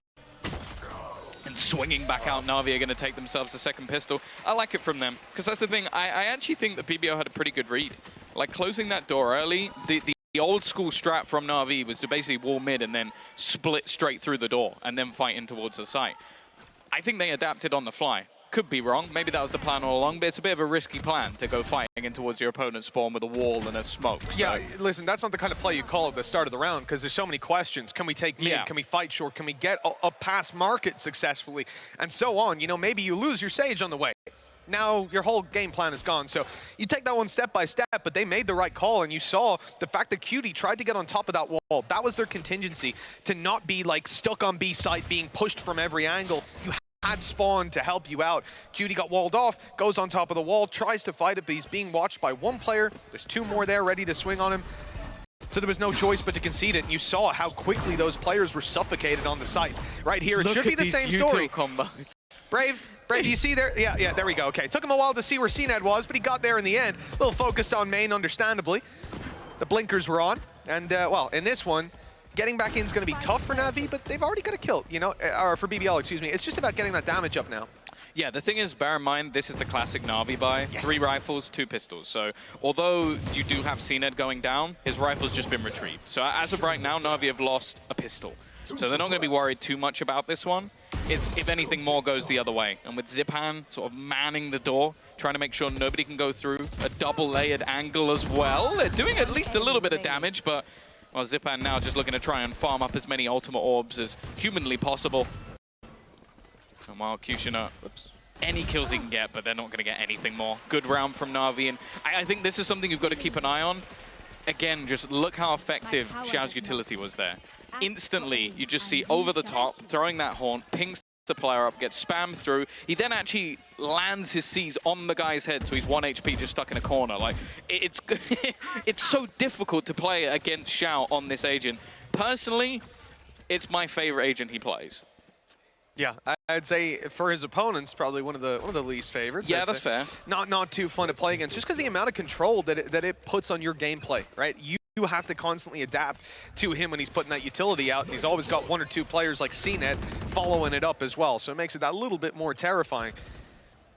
Speaker 2: And swinging back out, Navi are going to take themselves a second pistol. I like it from them, because that's the thing. I actually think that BBL had a pretty good read. Like, closing that door early, the old school strat from Navi was to basically wall mid and then split straight through the door and then fight in towards the site. I think they adapted on the fly. Could be wrong. Maybe that was the plan all along, but it's a bit of a risky plan to go fighting in towards your opponent's spawn with a wall and a smoke. So.
Speaker 1: Yeah, listen, that's not the kind of play you call at the start of the round, because there's so many questions. Can we take mid? Can we fight short? Can we get a past market successfully? And so on. You know, maybe you lose your Sage on the way. Now your whole game plan is gone. So you take that one step by step, but they made the right call, and you saw the fact that Cutie tried to get on top of that wall. That was their contingency, to not be like stuck on B site, being pushed from every angle. You had spawn to help you out. Cutie got walled off, goes on top of the wall, tries to fight it, but he's being watched by one player. There's 2 more there ready to swing on him. So there was no choice but to concede it, and you saw how quickly those players were suffocated on the site. Right here, it should be the same story. Brave, you see there? Yeah, there we go. Okay, took him a while to see where cNed was, but he got there in the end. A little focused on main, understandably. The blinkers were on, and well, in this one, getting back in is going to be tough for Navi, but they've already got a kill, you know, or for BBL, excuse me. It's just about getting that damage up now.
Speaker 2: Yeah, the thing is, bear in mind, this is the classic Navi buy.
Speaker 1: Yes.
Speaker 2: 3 rifles, 2 pistols. So although you do have cNed going down, his rifle's just been retrieved. So as of right now, Navi have lost a pistol. So they're not going to be worried too much about this one. It's, if anything, more goes the other way. And with Zyppan sort of manning the door, trying to make sure nobody can go through, a double-layered angle as well. They're doing at least a little bit of damage, but Well, Zyppan now just looking to try and farm up as many ultimate orbs as humanly possible. And while Cutioner, any kills he can get, but they're not going to get anything more. Good round from Navi, and I think this is something you've got to keep an eye on. Again, just look how effective Shao's utility was there. Instantly, you just see over the top, throwing that haunt, pings the player up, gets spammed through. He then actually lands his C's on the guy's head, so he's 1 HP just stuck in a corner. Like, it's it's so difficult to play against Shao on this agent. Personally, it's my favorite agent he plays.
Speaker 1: Yeah, I'd say for his opponents, probably one of the least favorites.
Speaker 2: Yeah, that's fair.
Speaker 1: Not too fun to play against, just because the amount of control that it puts on your gameplay, right? You have to constantly adapt to him when he's putting that utility out. And he's always got 1 or 2 players like cNed following it up as well, so it makes it that little bit more terrifying.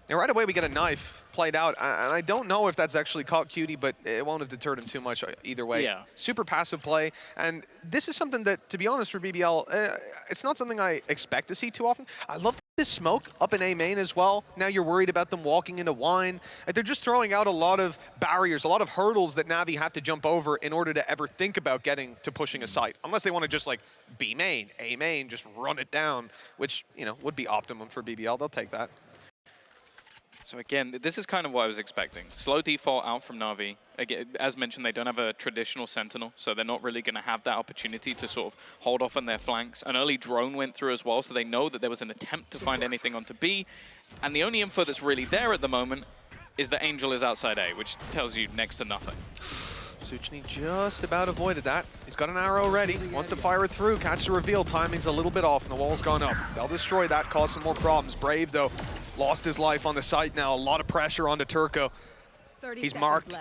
Speaker 1: And right away we get a knife played out, and I don't know if that's actually caught Cutie, but it won't have deterred him too much either way.
Speaker 2: Yeah.
Speaker 1: Super passive play, and this is something that, to be honest, for BBL, it's not something I expect to see too often. I love this smoke up in A main as well. Now you're worried about them walking into wine. They're just throwing out a lot of barriers, a lot of hurdles that Navi have to jump over in order to ever think about getting to pushing a site. Unless they want to just like B main, A main, just run it down, which, you know, would be optimum for BBL. They'll take that.
Speaker 2: So again, this is kind of what I was expecting. Slow default out from Navi. Again, as mentioned, they don't have a traditional Sentinel, so they're not really going to have that opportunity to sort of hold off on their flanks. An early drone went through as well, so they know that there was an attempt to find anything onto B. And the only info that's really there at the moment is that Angel is outside A, which tells you next to nothing.
Speaker 1: SUYGETSU just about avoided that. He's got an arrow ready, wants to fire it through, catch the reveal, timing's a little bit off, and the wall's gone up. They'll destroy that, cause some more problems. Brave, though, lost his life on the site now. A lot of pressure onto Turko. He's marked.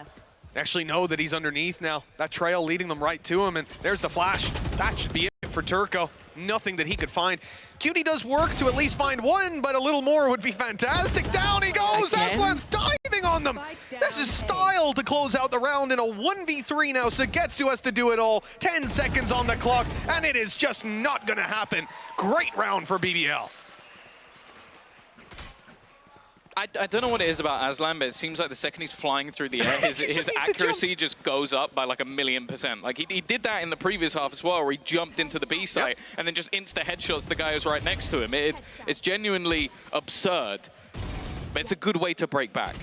Speaker 1: They actually know that he's underneath now. That trail leading them right to him, and there's the flash. That should be it for Turko. Nothing that he could find. Cutie does work to at least find one, but a little more would be fantastic. Down he goes! Aslan's diving on them! This is style to close out the round in a 1v3 now. SUYGETSU has to do it all. 10 seconds on the clock, and it is just not gonna happen. Great round for BBL.
Speaker 2: I don't know what it is about Aslan, but it seems like the second he's flying through the air, his accuracy just goes up by like 1,000,000%. Like he did that in the previous half as well, where he jumped into the B site and then just insta-headshots the guy who's right next to him. It's genuinely absurd, but it's a good way to break back.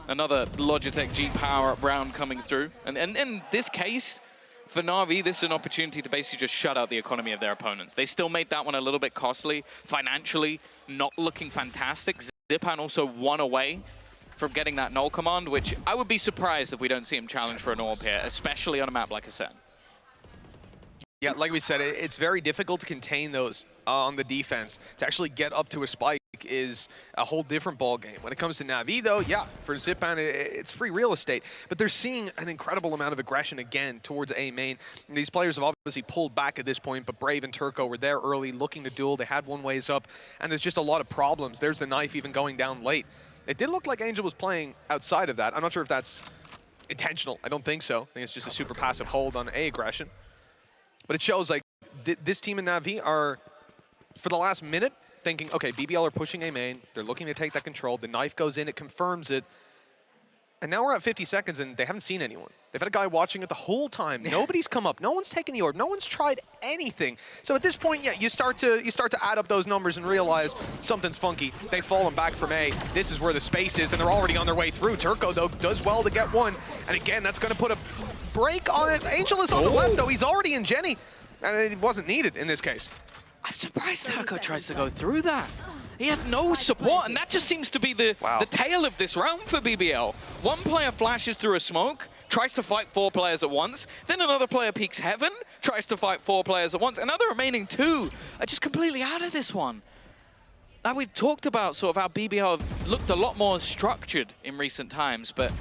Speaker 2: Another Logitech G power-up round coming through. And in this case, for Navi, this is an opportunity to basically just shut out the economy of their opponents. They still made that one a little bit costly, financially not looking fantastic. Zyppan also 1 away from getting that null command, which I would be surprised if we don't see him challenge for an orb here, especially on a map like Ascent.
Speaker 1: Yeah, like we said, it's very difficult to contain those on the defense. To actually get up to a spike is a whole different ball game. When it comes to Navi, though, yeah, for Zyppan, it's free real estate. But they're seeing an incredible amount of aggression again towards A main. And these players have obviously pulled back at this point, but Brave and Turko were there early, looking to duel. They had one ways up, and there's just a lot of problems. There's the knife even going down late. It did look like Angel was playing outside of that. I'm not sure if that's intentional. I don't think so. I think it's just a super passive hold on A aggression. But it shows like this team in Navi are, for the last minute, thinking, okay, BBL are pushing A main. They're looking to take that control. The knife goes in, it confirms it. And now we're at 50 seconds and they haven't seen anyone. They've had a guy watching it the whole time. Nobody's come up. No one's taken the orb. No one's tried anything. So at this point, yeah, you start to add up those numbers and realize something's funky. They've fallen back from A. This is where the space is, and they're already on their way through. Turko, though, does well to get one. And again, that's going to put a break on it. Angel is on the left, though. He's already in Jenny. And it wasn't needed in this case.
Speaker 2: I'm surprised Turko tries to go through that. He had no support, and that just seems to be the tail of this round for BBL. One player flashes through a smoke, tries to fight 4 players at once, then another player peeks heaven, tries to fight 4 players at once, and now the remaining 2 are just completely out of this one. Now, we've talked about sort of how BBL have looked a lot more structured in recent times, but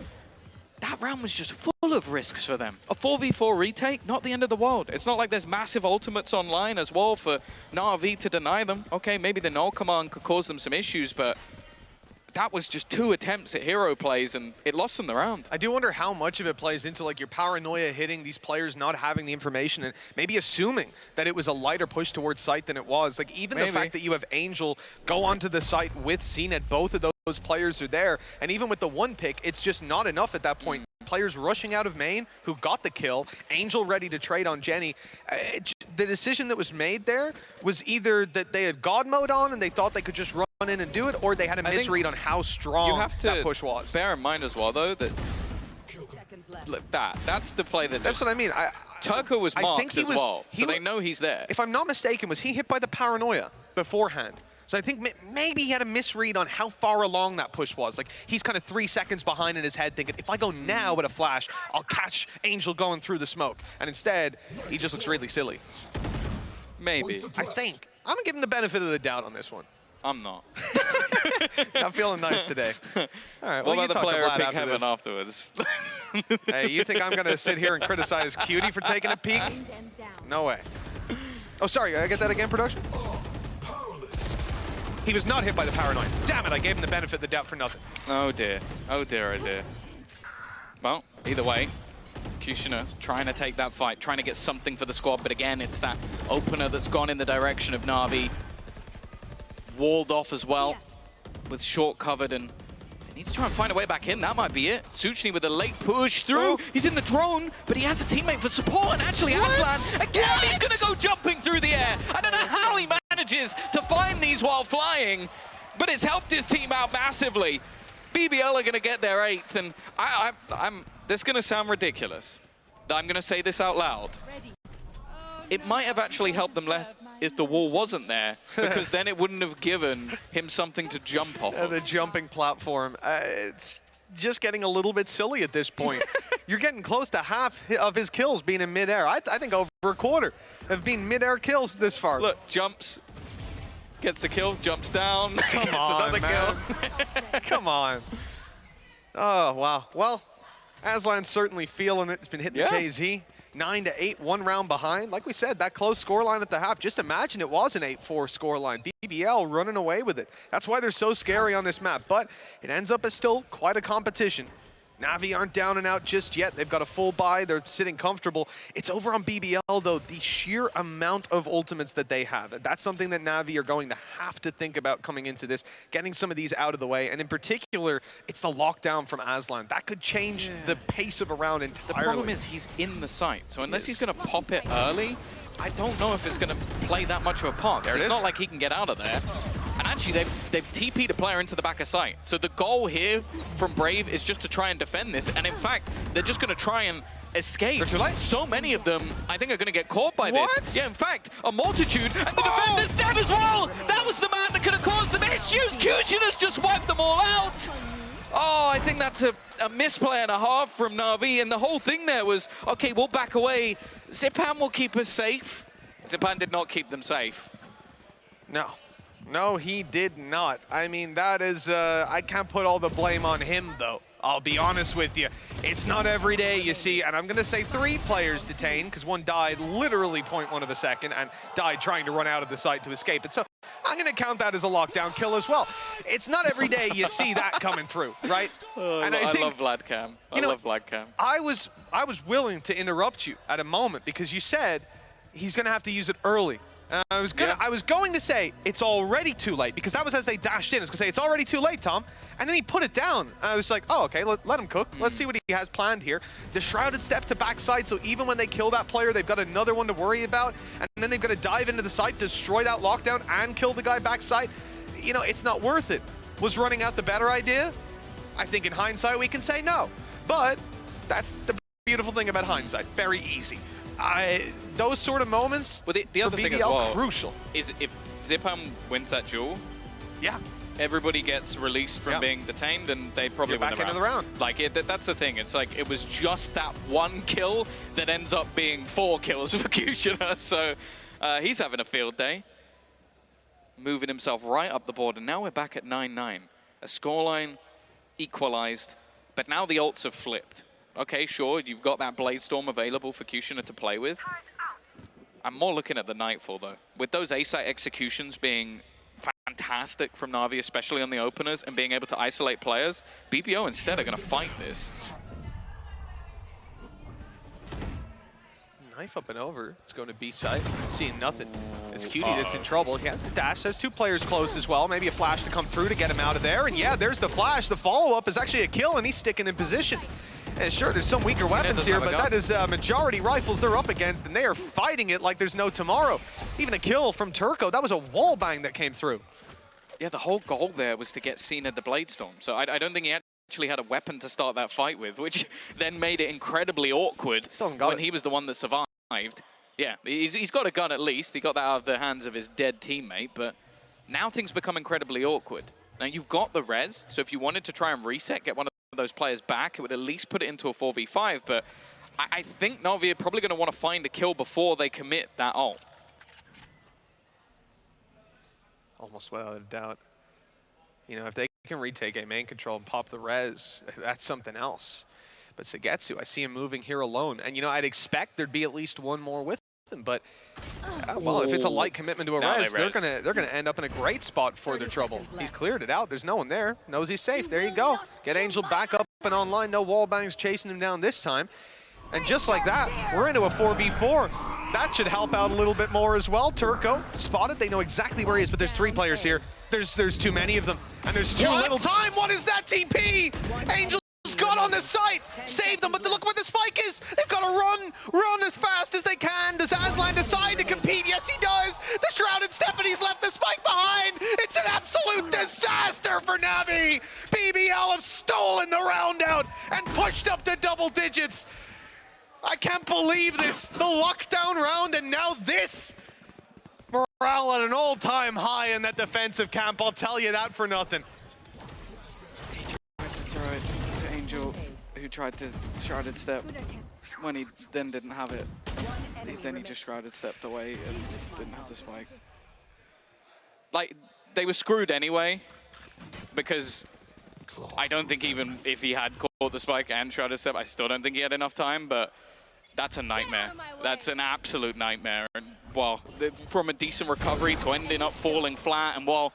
Speaker 2: that round was just full of risks for them. A 4v4 retake, not the end of the world. It's not like there's massive ultimates online as well for Navi to deny them. Okay, maybe the null command could cause them some issues, but that was just 2 attempts at hero plays, and it lost them the round.
Speaker 1: I do wonder how much of it plays into like your paranoia hitting, these players not having the information, and maybe assuming that it was a lighter push towards site than it was. Like even the fact that you have Angel go onto the site with cNed, both of those those players are there. And even with the one pick, it's just not enough at that point. Players rushing out of main who got the kill, Angel ready to trade on Jenny. The decision that was made there was either that they had God mode on and they thought they could just run in and do it, or they had a misread on how strong that push was.
Speaker 2: Bear in mind as well, though, that that's the play that...
Speaker 1: That's what I mean.
Speaker 2: Turko was marked as well, so they know he's there.
Speaker 1: If I'm not mistaken, was he hit by the paranoia beforehand? So I think maybe he had a misread on how far along that push was. Like, he's kind of 3 seconds behind in his head thinking, if I go now with a flash, I'll catch Angel going through the smoke. And instead, he just looks really silly.
Speaker 2: Maybe.
Speaker 1: I think. I'm going to give him the benefit of the doubt on this one.
Speaker 2: I'm not.
Speaker 1: Not feeling nice today. All right,
Speaker 2: what
Speaker 1: well,
Speaker 2: about the player at Pink Heaven
Speaker 1: afterwards?
Speaker 2: afterwards?
Speaker 1: Hey, you think I'm going to sit here and criticize Cutie for taking a peek? No way. Oh, sorry, I get that again, production? He was not hit by the paranoid. Damn it, I gave him the benefit of the doubt for nothing.
Speaker 2: Oh dear. Oh dear, oh dear. Well, either way, Questioner trying to take that fight, trying to get something for the squad, but again, it's that opener that's gone in the direction of Navi. Walled off as well, with short covered, and he needs to try and find a way back in. That might be it. Suchny with a late push through. Oh. He's in the drone, but he has a teammate for support, and actually Aslan, again, he's gonna go jumping through the air. I don't know how he manages to find these while flying, but it's helped his team out massively. BBL are gonna get their 8th, and this is gonna sound ridiculous. I'm gonna say this out loud. It might have actually helped them less if the wall wasn't there, because then it wouldn't have given him something to jump off of.
Speaker 1: The jumping platform. It's just getting a little bit silly at this point. You're getting close to half of his kills being in midair. I think over a quarter have been midair kills this far.
Speaker 2: Look, jumps, gets the kill, jumps down,
Speaker 1: Come on,
Speaker 2: another
Speaker 1: man.
Speaker 2: kill.
Speaker 1: Come on. Oh, wow. Well, Aslan's certainly feeling it. It's been hitting the KZ. 9-8, 1 round behind. Like we said, that close scoreline at the half. Just imagine it was an 8-4 scoreline. BBL running away with it. That's why they're so scary on this map. But it ends up as still quite a competition. Navi aren't down and out just yet. They've got a full buy. They're sitting comfortable. It's over on BBL, though, the sheer amount of ultimates that they have. That's something that Navi are going to have to think about coming into this, getting some of these out of the way. And in particular, it's the lockdown from Aslan. That could change the pace of a round entirely.
Speaker 2: The problem is he's in the site, so unless he's going to pop it early, I don't know if it's going to play that much of a part. It's not like he can get out of there. And actually, they've TP'd a player into the back of site. So the goal here from Brave is just to try and defend this. And in fact, they're just going to try and escape.
Speaker 1: They're too late.
Speaker 2: So many of them, I think, are going to get caught by this. Yeah, in fact, a multitude. And the defender's dead as well. That was the man that could have caused them issues. QutionerX just wiped them all out. Oh, I think that's a misplay and a half from Navi. And the whole thing there was, okay, we'll back away. Zyppan will keep us safe. Zyppan did not keep them safe.
Speaker 1: No. No, he did not. I mean, that is, I can't put all the blame on him, though. I'll be honest with you. It's not every day you see, and I'm going to say 3 players detained, because one died literally 0.1 of a second and died trying to run out of the site to escape it. So I'm going to count that as a lockdown kill as well. It's not every day you see that coming through, right?
Speaker 2: And I love Vladcam. I love Vladcam.
Speaker 1: I was willing to interrupt you at a moment, because you said he's going to have to use it early. I was going to say it's already too late, because that was as they dashed in. I was going to say it's already too late, Tom. And then he put it down. I was like, oh, okay, let him cook. Let's see what he has planned here. The shrouded step to backside, so even when they kill that player, they've got another one to worry about. And then they've got to dive into the site, destroy that lockdown, and kill the guy backside. You know, it's not worth it. Was running out the better idea? I think in hindsight we can say no. But that's the beautiful thing about hindsight. Very easy. Those sort of moments,
Speaker 2: well, the other thing as well
Speaker 1: crucial.
Speaker 2: Is if Zyppan wins that duel, everybody gets released from being detained, and they probably win
Speaker 1: back into the round.
Speaker 2: Like that's the thing. It's like it was just that one kill that ends up being 4 kills for QutionerX. So he's having a field day, moving himself right up the board, and now we're back at 9-9. A scoreline equalized, but now the ults have flipped. Okay, sure, you've got that Blade Storm available for QutionerX to play with. I'm more looking at the Nightfall, though. With those A-site executions being fantastic from Navi, especially on the openers, and being able to isolate players, BBL instead are going to fight this.
Speaker 1: Knife up and over. It's going to B side. Seeing nothing. It's Cutie that's in trouble. He has his dash. Has two players close as well. Maybe a flash to come through to get him out of there. And yeah, there's the flash. The follow-up is actually a kill, and he's sticking in position. And sure, there's some weaker weapons here, but that is majority rifles they're up against, and they are fighting it like there's no tomorrow. Even a kill from Turko. That was a wall bang that came through.
Speaker 2: Yeah, the whole goal there was to get cNed the Bladestorm. So I don't think he actually had a weapon to start that fight with, which then made it incredibly awkward when he was the one that survived. Yeah, he's got a gun at least. He got that out of the hands of his dead teammate, but now things become incredibly awkward. Now you've got the res, so if you wanted to try and reset, get one of those players back, it would at least put it into a 4v5, but I think Navi are probably going to want to find a kill before they commit that ult.
Speaker 1: Almost without a doubt. You know, if they can retake A main control and pop the res, that's something else. But SUYGETSU, I see him moving here alone. And, you know, I'd expect there'd be at least one more with him. But, well, if it's a light commitment to a res, they're gonna end up in a great spot for their trouble. He's cleared it out. There's no one there. Knows he's safe. There you go. Get Angel back up and online. No wall bangs chasing him down this time. And just like that, we're into a 4v4. That should help out a little bit more as well. Turko spotted. They know exactly where he is, but there's three players here. There's too many of them, and there's too little time. What is that TP? Angel's got on the site, saved them, but look where the spike is. They've got to run as fast as they can. Does Aslan decide to compete? Yes, he does. The Shrouded Stephanie's left the spike behind. It's an absolute disaster for Navi. BBL have stolen the round out and pushed up to double digits. I can't believe this. The lockdown round, and now this. Morale at an all-time high in that defensive camp. I'll tell you that for nothing.
Speaker 2: He tried to throw it to Angel, who tried to Shrouded Step when he then didn't have it. Then he just Shrouded Stepped away and didn't have the spike. Like, they were screwed anyway, because I don't think even if he had caught the spike and Shrouded Step, I still don't think he had enough time, but that's a nightmare. That's an absolute nightmare. And well, from a decent recovery to ending up falling flat, and while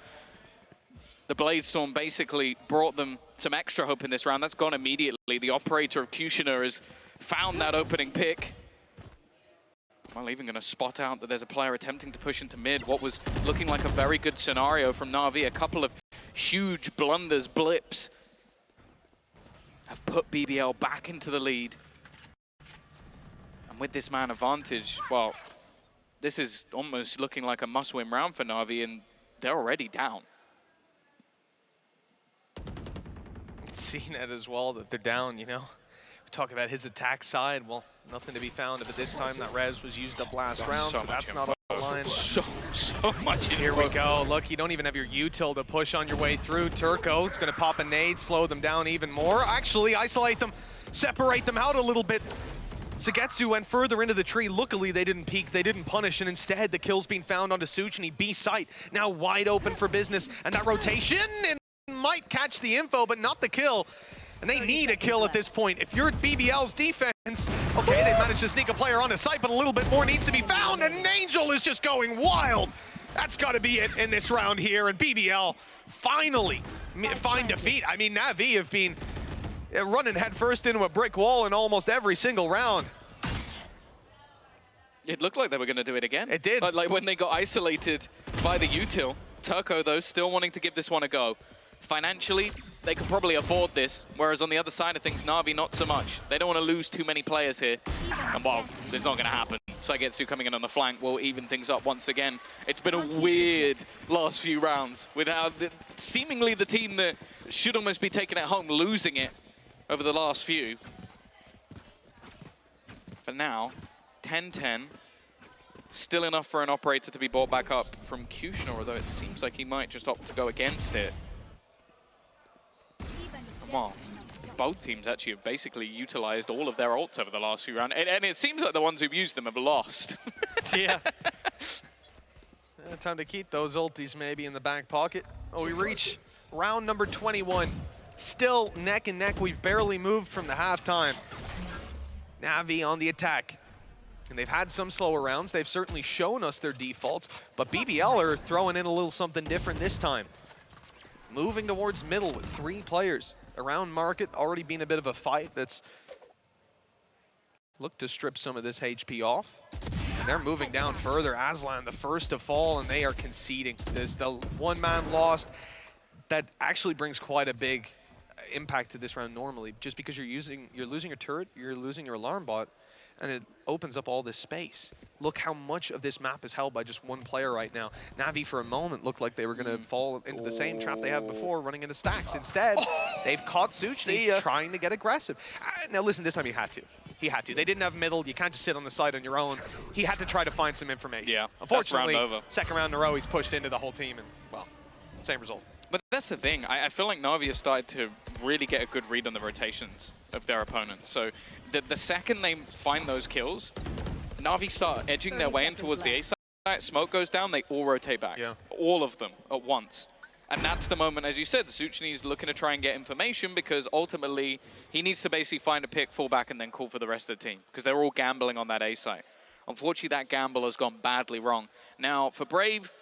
Speaker 2: the Bladestorm basically brought them some extra hope in this round, that's gone immediately. The operator of QutionerX has found that opening pick. Well, even going to spot out that there's a player attempting to push into mid. What was looking like a very good scenario from Navi. A couple of huge blunders, blips, have put BBL back into the lead. And with this man advantage, well, this is almost looking like a must-win round for Navi, and they're already down.
Speaker 1: It's cNed as well that they're down, you know. We talk about his attack side. Well, nothing to be found, but this time that res was used up last round, so that's not on the line.
Speaker 2: So much info.
Speaker 1: Here we go. Look, you don't even have your util to push on your way through. Turko is going to pop a nade, slow them down even more. Actually, isolate them, separate them out a little bit. SUYGETSU went further into the tree. Luckily, they didn't peek, they didn't punish, and instead the kill's being found onto Suchny. B site now wide open for business, and that rotation and might catch the info, but not the kill. And they need a kill at this point. If you're BBL's defense, okay, they managed to sneak a player onto site, but a little bit more needs to be found, and Angel is just going wild. That's got to be it in this round here, and BBL finally find defeat. I mean, Navi have been running headfirst into a brick wall in almost every single round.
Speaker 2: It looked like they were going to do it again.
Speaker 1: It did.
Speaker 2: Like when they got isolated by the util. Turko, though, still wanting to give this one a go. Financially, they could probably afford this, whereas on the other side of things, Navi, not so much. They don't want to lose too many players here. And well, it's not going to happen. SUYGETSU coming in on the flank will even things up once again. It's been a weird last few rounds without seemingly the team that should almost be taking it home, losing it over the last few. For now, 10-10. Still enough for an operator to be brought back up from QutionerX, although it seems like he might just opt to go against it. Well, both teams actually have basically utilized all of their ults over the last few rounds, and it seems like the ones who've used them have lost.
Speaker 1: Yeah. Time to keep those ultis maybe in the back pocket. Oh, we reach round number 21. Still neck and neck. We've barely moved from the halftime. Navi on the attack. And they've had some slower rounds. They've certainly shown us their defaults, but BBL are throwing in a little something different this time. Moving towards middle with 3 players. Around market, already been a bit of a fight that's look to strip some of this HP off. And they're moving down further. Aslan, the first to fall, and they are conceding. There's the one man lost. That actually brings quite a big impact to this round normally, just because you're losing your turret, you're losing your alarm bot, and it opens up all this space. Look how much of this map is held by just one player right now. Navi for a moment looked like they were going to fall into the same trap they had before, running into stacks. Instead, they've caught SUYGETSU trying to get aggressive. Now listen, this time he had to. He had to. They didn't have middle. You can't just sit on the side on your own. He had to try to find some information.
Speaker 2: Yeah,
Speaker 1: unfortunately,
Speaker 2: round over.
Speaker 1: Second round in a row, he's pushed into the whole team, and well, same result.
Speaker 2: But that's the thing. I feel like Navi have started to really get a good read on the rotations of their opponents. So the second they find those kills, Navi start edging their way in towards the A side. Smoke goes down, they all rotate back.
Speaker 1: Yeah.
Speaker 2: All of them at once. And that's the moment, as you said, SUYGETSU is looking to try and get information because ultimately he needs to basically find a pick, fall back, and then call for the rest of the team because they're all gambling on that A site. Unfortunately, that gamble has gone badly wrong. Now, for Brave,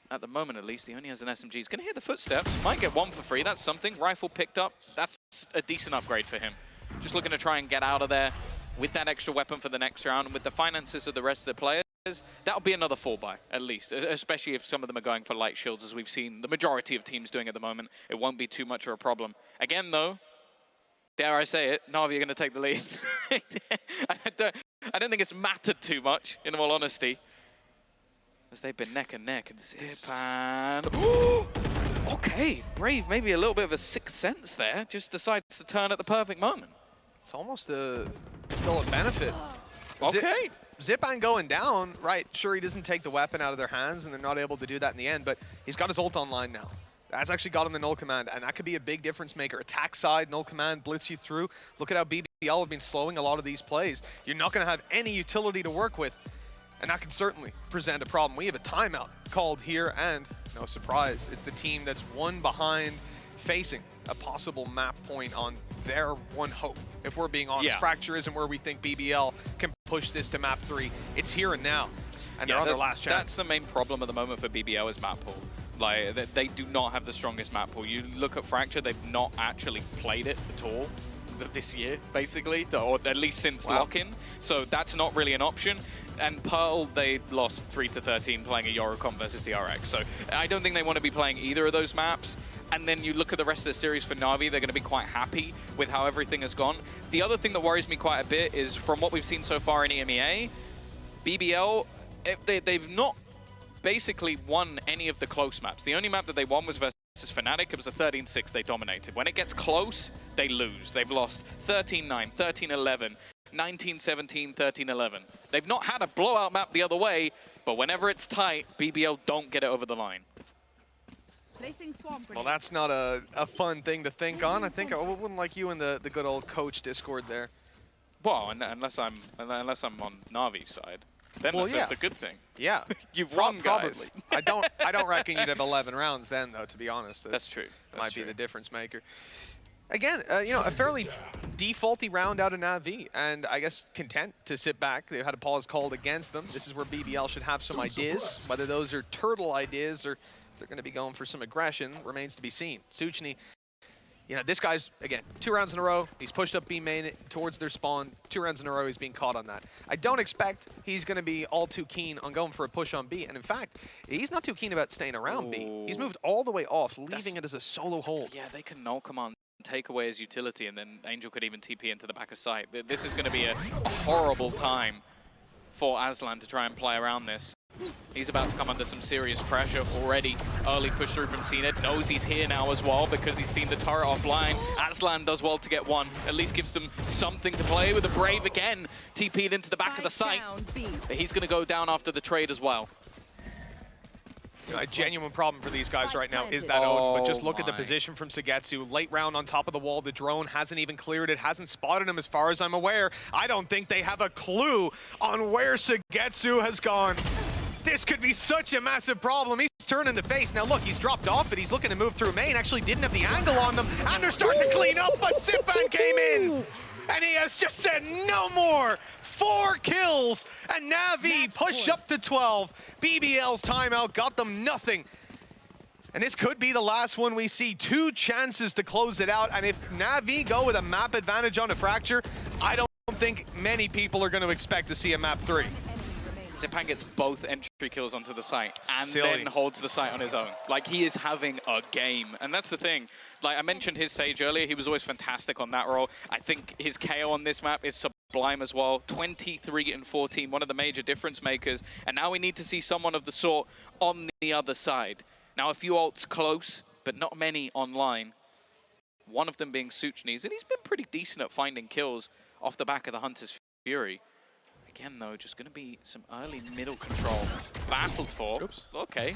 Speaker 2: at the moment at least, he only has an SMG. He's going to hear the footsteps, might get one for free. That's something. Rifle picked up. That's a decent upgrade for him. Just looking to try and get out of there with that extra weapon for the next round. And with the finances of the rest of the players, that'll be another 4-buy, at least, especially if some of them are going for light shields, as we've seen the majority of teams doing at the moment. It won't be too much of a problem. Again, though, dare I say it, Navi are going to take the lead. I don't think it's mattered too much, in all honesty, as they've been neck and neck. And Zyppan. Okay, Brave, maybe a little bit of a sixth sense there. Just decides to turn at the perfect moment.
Speaker 1: It's almost still a benefit.
Speaker 2: Okay.
Speaker 1: Zyppan going down, right, sure he doesn't take the weapon out of their hands and they're not able to do that in the end, but he's got his ult online now. That's actually got him the null command, and that could be a big difference maker. Attack side, null command, blitz you through. Look at how BBL have been slowing a lot of these plays. You're not going to have any utility to work with, and that can certainly present a problem. We have a timeout called here, and no surprise, it's the team that's one behind facing a possible map point on their one hope. If we're being honest, Fracture isn't where we think BBL can push this to map 3. It's here and now, and they're on their last chance.
Speaker 2: That's the main problem at the moment for BBL is map pool. Like, they do not have the strongest map pool. You look at Fracture, they've not actually played it at all this year, basically, or at least since lock-in. So that's not really an option. And Pearl, they lost 3-13 playing a Yorocom versus DRX. So I don't think they want to be playing either of those maps. And then you look at the rest of the series for Navi, they're going to be quite happy with how everything has gone. The other thing that worries me quite a bit is from what we've seen so far in EMEA, BBL, they've not basically won any of the close maps. The only map that they won was versus Fnatic. It was a 13-6 they dominated. When it gets close, they lose. They've lost 13-9, 13-11, 19-17, 13-11. They've not had a blowout map the other way, but whenever it's tight, BBL don't get it over the line.
Speaker 1: Well, that's not a fun thing to think on. I think I wouldn't like you in the good old coach Discord there.
Speaker 2: Well, unless I'm on Navi's side. Then that's the good thing.
Speaker 1: Yeah.
Speaker 2: You've won, guys.
Speaker 1: I don't reckon you'd have 11 rounds then, though, to be honest.
Speaker 2: That's true. That
Speaker 1: might be the difference maker. Again, you know, a fairly defaulty round out of Navi, and I guess content to sit back. They've had a pause called against them. This is where BBL should have some ideas. Whether those are turtle ideas or if they're going to be going for some aggression remains to be seen. SUYGETSU, you know, this guy's, again, 2 rounds in a row. He's pushed up B main towards their spawn. 2 rounds in a row, he's being caught on that. I don't expect he's going to be all too keen on going for a push on B. And in fact, he's not too keen about staying around B. He's moved all the way off, leaving it as a solo hold.
Speaker 2: Yeah, they can null command, take away his utility, and then Angel could even TP into the back of site. This is going to be a horrible time for Aslan to try and play around this. He's about to come under some serious pressure already. Early push through from cNed. Knows he's here now as well because he's seen the turret offline. Aslan does well to get one. At least gives them something to play with. A Brave again TP'd into the back of the site. But he's going to go down after the trade as well.
Speaker 1: You know, a genuine problem for these guys right now is that Odin, but just look at the position from SUYGETSU. Late round on top of the wall, the drone hasn't even cleared it, hasn't spotted him as far as I'm aware. I don't think they have a clue on where SUYGETSU has gone. This could be such a massive problem. He's turning the face. Now look, he's dropped off it. He's looking to move through main. Actually didn't have the angle on them. And they're starting to clean up, but Zyppan came in. And he has just said no more. 4 kills, and Navi push up to 12. BBL's timeout got them nothing. And this could be the last one we see. 2 chances to close it out. And if Navi go with a map advantage on a Fracture, I don't don't think many people are going to expect to see a map 3.
Speaker 2: Zyppan gets both entry kills onto the site and
Speaker 1: Silly.
Speaker 2: then holds the site on his own. Like, he is having a game. And that's the thing. Like, I mentioned his Sage earlier. He was always fantastic on that role. I think his KO on this map is sublime as well. 23 and 14, one of the major difference makers. And now we need to see someone of the sort on the other side. Now, a few ults close, but not many online. One of them being Suchni's. And he's been pretty decent at finding kills off the back of the Hunter's Fury. Again, though, just going to be some early middle control battled for.
Speaker 1: Oops.
Speaker 2: Okay.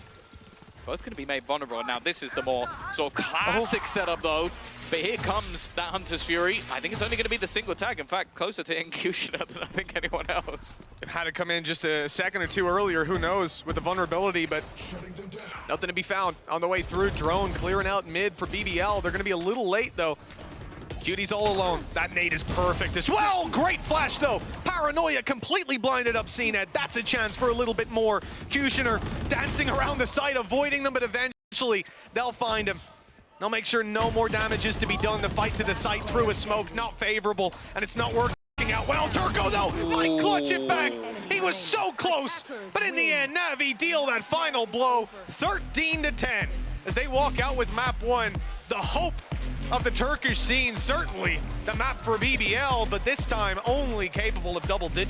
Speaker 2: Both going to be made vulnerable. Now, this is the more sort of classic setup, though. But here comes that Hunter's Fury. I think it's only going to be the single tag. In fact, closer to QutionerX than I think anyone else.
Speaker 1: Had to come in just a second or two earlier, who knows, with the vulnerability, but nothing to be found on the way through. Drone clearing out mid for BBL. They're going to be a little late, though. Cutie's all alone. That nade is perfect as well. Great flash, though. Paranoia completely blinded up cNed. That's a chance for a little bit more. QutionerX dancing around the site, avoiding them, but eventually they'll find him. They'll make sure no more damage is to be done. The fight to the site through a smoke, not favorable, and it's not working out well. Turko, though, might clutch it back. He was so close, but in the end, Navi deal that final blow, 13-10. As they walk out with map 1, the hope of the Turkish scene, certainly the map for BBL, but this time only capable of double digits.